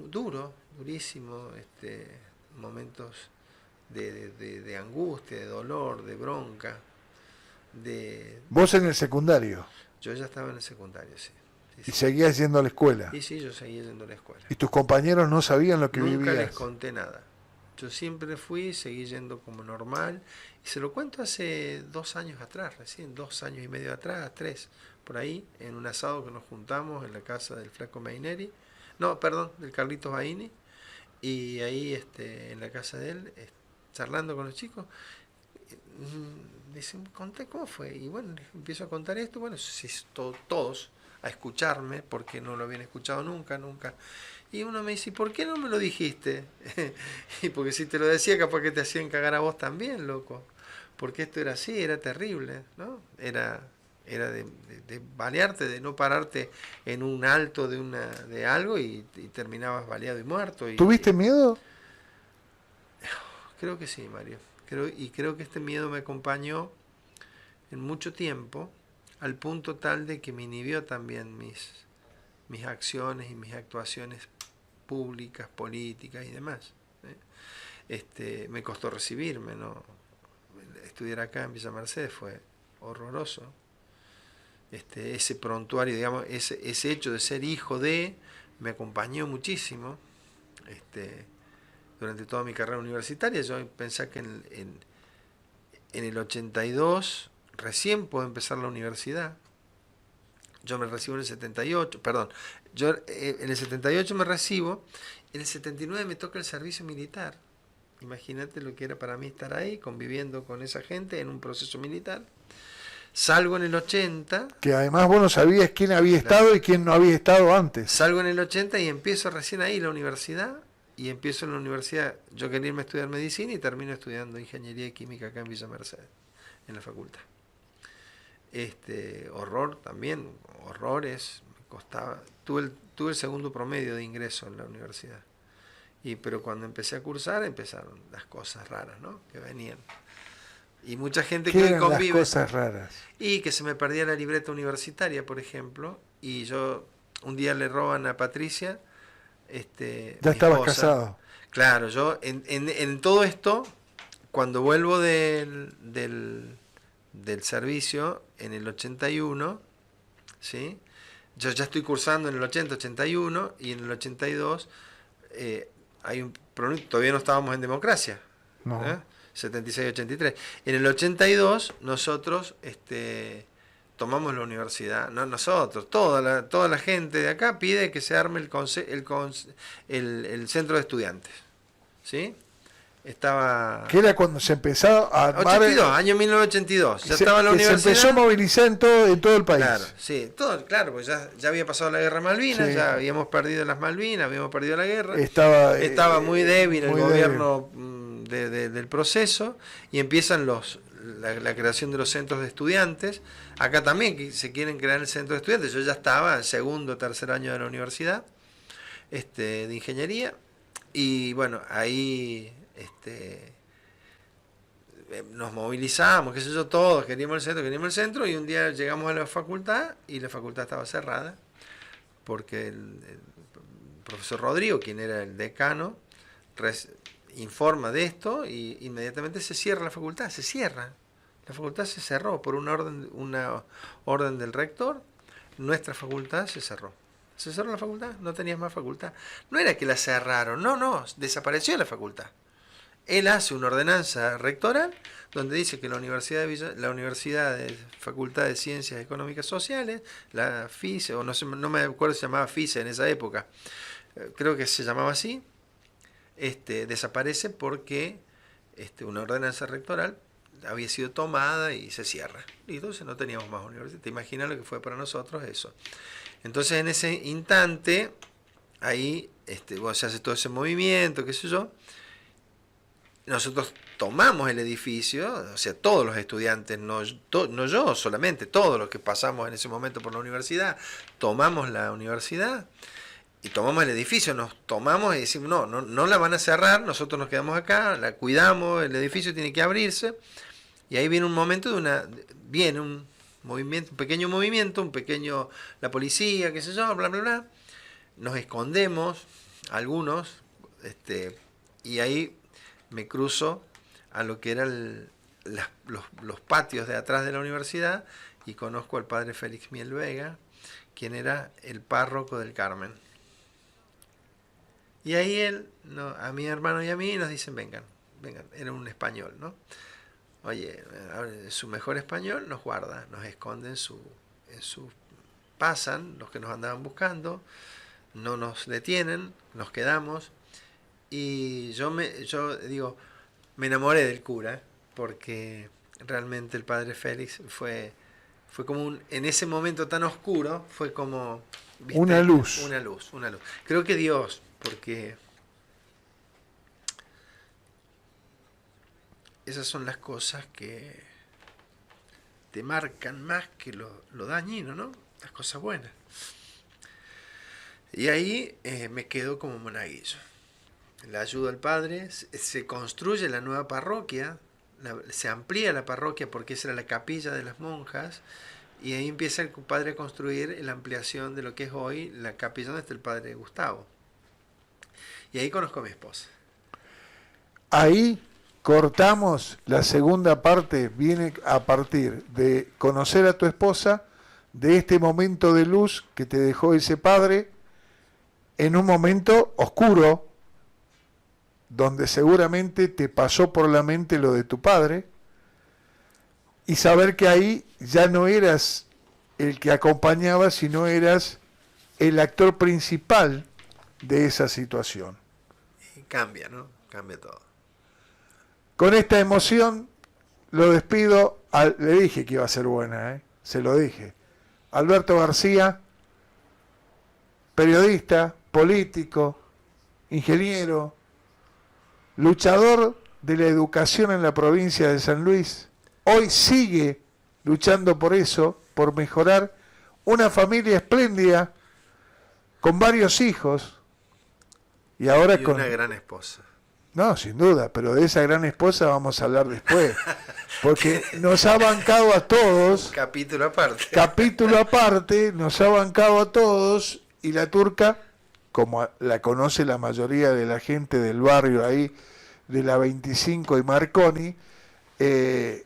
Durísimo, momentos de angustia, de dolor, de bronca. ¿Vos en el secundario? Yo ya estaba en el secundario, sí. ¿Y seguías yendo a la escuela? Y sí, yo seguía yendo a la escuela. ¿Y tus compañeros no sabían lo que vivías? Nunca les conté nada. Yo siempre fui, seguí yendo como normal. Y se lo cuento hace 2 años atrás, recién, 2 años y medio atrás, 3, por ahí, en un asado que nos juntamos en la casa del Flaco Maineri. No, perdón, del Carlitos Baini. Y ahí en la casa de él, charlando con los chicos, dicen, conté cómo fue. Y bueno, les empiezo a contar esto. Bueno, si todos a escucharme, porque no lo habían escuchado nunca, nunca. Y uno me dice, ¿y por qué no me lo dijiste? Y porque si te lo decía, capaz que te hacían cagar a vos también, loco. Porque esto era así, era terrible, ¿no? Era de balearte, de no pararte en un alto de algo y terminabas baleado y muerto. ¿Tuviste miedo? Creo que sí, Mario. Creo que este miedo me acompañó en mucho tiempo, al punto tal de que me inhibió también mis acciones y mis actuaciones públicas, políticas y demás. Me costó recibirme, ¿no? Estudiar acá en Villa Mercedes fue horroroso. Ese prontuario, digamos, ese hecho de ser hijo de, me acompañó muchísimo. Durante toda mi carrera universitaria. Yo pensé que en el 82 recién puedo empezar la universidad. Yo me recibo en el 78, perdón, yo en el 78 me recibo, en el 79 me toca el servicio militar. Imagínate lo que era para mí estar ahí, conviviendo con esa gente en un proceso militar. Salgo en el 80. Que además vos no sabías quién había estado y quién no había estado antes. Salgo en el 80 y empiezo recién ahí la universidad. Y empiezo en la universidad, yo quería irme a estudiar medicina y termino estudiando ingeniería química acá en Villa Mercedes, en la facultad. Horror también, horrores, me costaba. Tuve el segundo promedio de ingreso en la universidad. Pero cuando empecé a cursar empezaron las cosas raras, ¿no? Que venían. Y mucha gente que hoy convive. Las cosas raras. Y que se me perdía la libreta universitaria, por ejemplo, y yo un día le roban a Patricia. Ya estabas casado. Claro, yo en todo esto, cuando vuelvo del servicio en el 81, ¿sí? Yo ya estoy cursando en el 80, 81 y en el 82 hay un problema, todavía no estábamos en democracia, no. 76, 83. En el 82 nosotros tomamos la universidad, no nosotros, toda la gente de acá pide que se arme el centro de estudiantes, ¿sí? Estaba... Que era cuando se empezó a armar... 82, año 1982, ya estaba la universidad. Se empezó a movilizar en todo el país. Claro, sí, claro, pues ya había pasado la guerra Malvinas, sí. Ya habíamos perdido las Malvinas, habíamos perdido la guerra. Estaba muy débil el gobierno del proceso y empiezan la creación de los centros de estudiantes. Acá también se quieren crear el centro de estudiantes. Yo ya estaba en segundo o tercer año de la universidad de ingeniería y bueno, ahí nos movilizamos, qué sé yo, todos queríamos el centro y un día llegamos a la facultad y la facultad estaba cerrada porque el profesor Rodrigo, quien era el decano, informa de esto y inmediatamente se cierra la facultad, se cierra. La facultad se cerró por una orden del rector, nuestra facultad se cerró. Se cerró la facultad, no tenías más facultad. No era que la cerraron, no, desapareció la facultad. Él hace una ordenanza rectoral donde dice que la Universidad de Facultad de Ciencias Económicas Sociales, la FICE, o no me acuerdo si se llamaba FICE en esa época, creo que se llamaba así, desaparece porque una ordenanza rectoral había sido tomada y se cierra. Y entonces no teníamos más universidad. Te imaginas lo que fue para nosotros eso. Entonces en ese instante, ahí se hace todo ese movimiento, qué sé yo. Nosotros tomamos el edificio, o sea, todos los estudiantes, no yo solamente, todos los que pasamos en ese momento por la universidad, tomamos la universidad y tomamos el edificio, nos tomamos y decimos, no la van a cerrar, nosotros nos quedamos acá, la cuidamos, el edificio tiene que abrirse, y ahí viene un momento viene un movimiento, un pequeño, la policía, qué sé yo, bla, bla, bla, nos escondemos, algunos, y ahí me cruzo a lo que eran los patios de atrás de la universidad y conozco al padre Félix Miel Vega, quien era el párroco del Carmen. Y ahí él, a mi hermano y a mí nos dicen, vengan, era un español, ¿no? Oye, su mejor español nos guarda, nos esconde en su pasan los que nos andaban buscando, no nos detienen, nos quedamos. Y yo digo, me enamoré del cura, porque realmente el padre Félix fue como en ese momento tan oscuro, fue como, ¿viste? Una luz. Una luz. Creo que Dios, porque esas son las cosas que te marcan más que lo dañino, ¿no? Las cosas buenas. Y ahí me quedo como monaguillo. Le ayudo al padre, se construye la nueva parroquia, se amplía la parroquia porque esa era la capilla de las monjas, y ahí empieza el padre a construir la ampliación de lo que es hoy la capilla donde está el padre Gustavo. Y ahí conozco a mi esposa. Ahí cortamos la segunda parte, viene a partir de conocer a tu esposa, de este momento de luz que te dejó ese padre, en un momento oscuro, donde seguramente te pasó por la mente lo de tu padre, y saber que ahí ya no eras el que acompañaba, sino eras el actor principal de esa situación. Y cambia, ¿no? Cambia todo. Con esta emoción lo despido, le dije que iba a ser buena, se lo dije. Alberto García, periodista, político, ingeniero, luchador de la educación en la provincia de San Luis, hoy sigue luchando por eso, por mejorar una familia espléndida, con varios hijos, y ahora y con una gran esposa. No, sin duda, pero de esa gran esposa vamos a hablar después, porque nos ha bancado a todos, Capítulo aparte, nos ha bancado a todos, y la turca, como la conoce la mayoría de la gente del barrio ahí, de la 25 y Marconi, le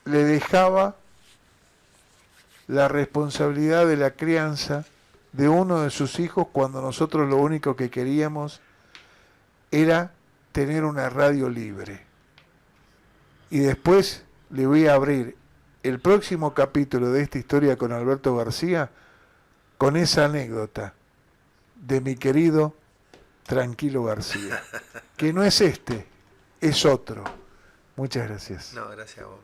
dejaba la responsabilidad de la crianza de uno de sus hijos cuando nosotros lo único que queríamos era tener una radio libre. Y después le voy a abrir el próximo capítulo de esta historia con Alberto García con esa anécdota de mi querido Tranquilo García, que no es este, es otro. Muchas gracias. No, gracias a vos.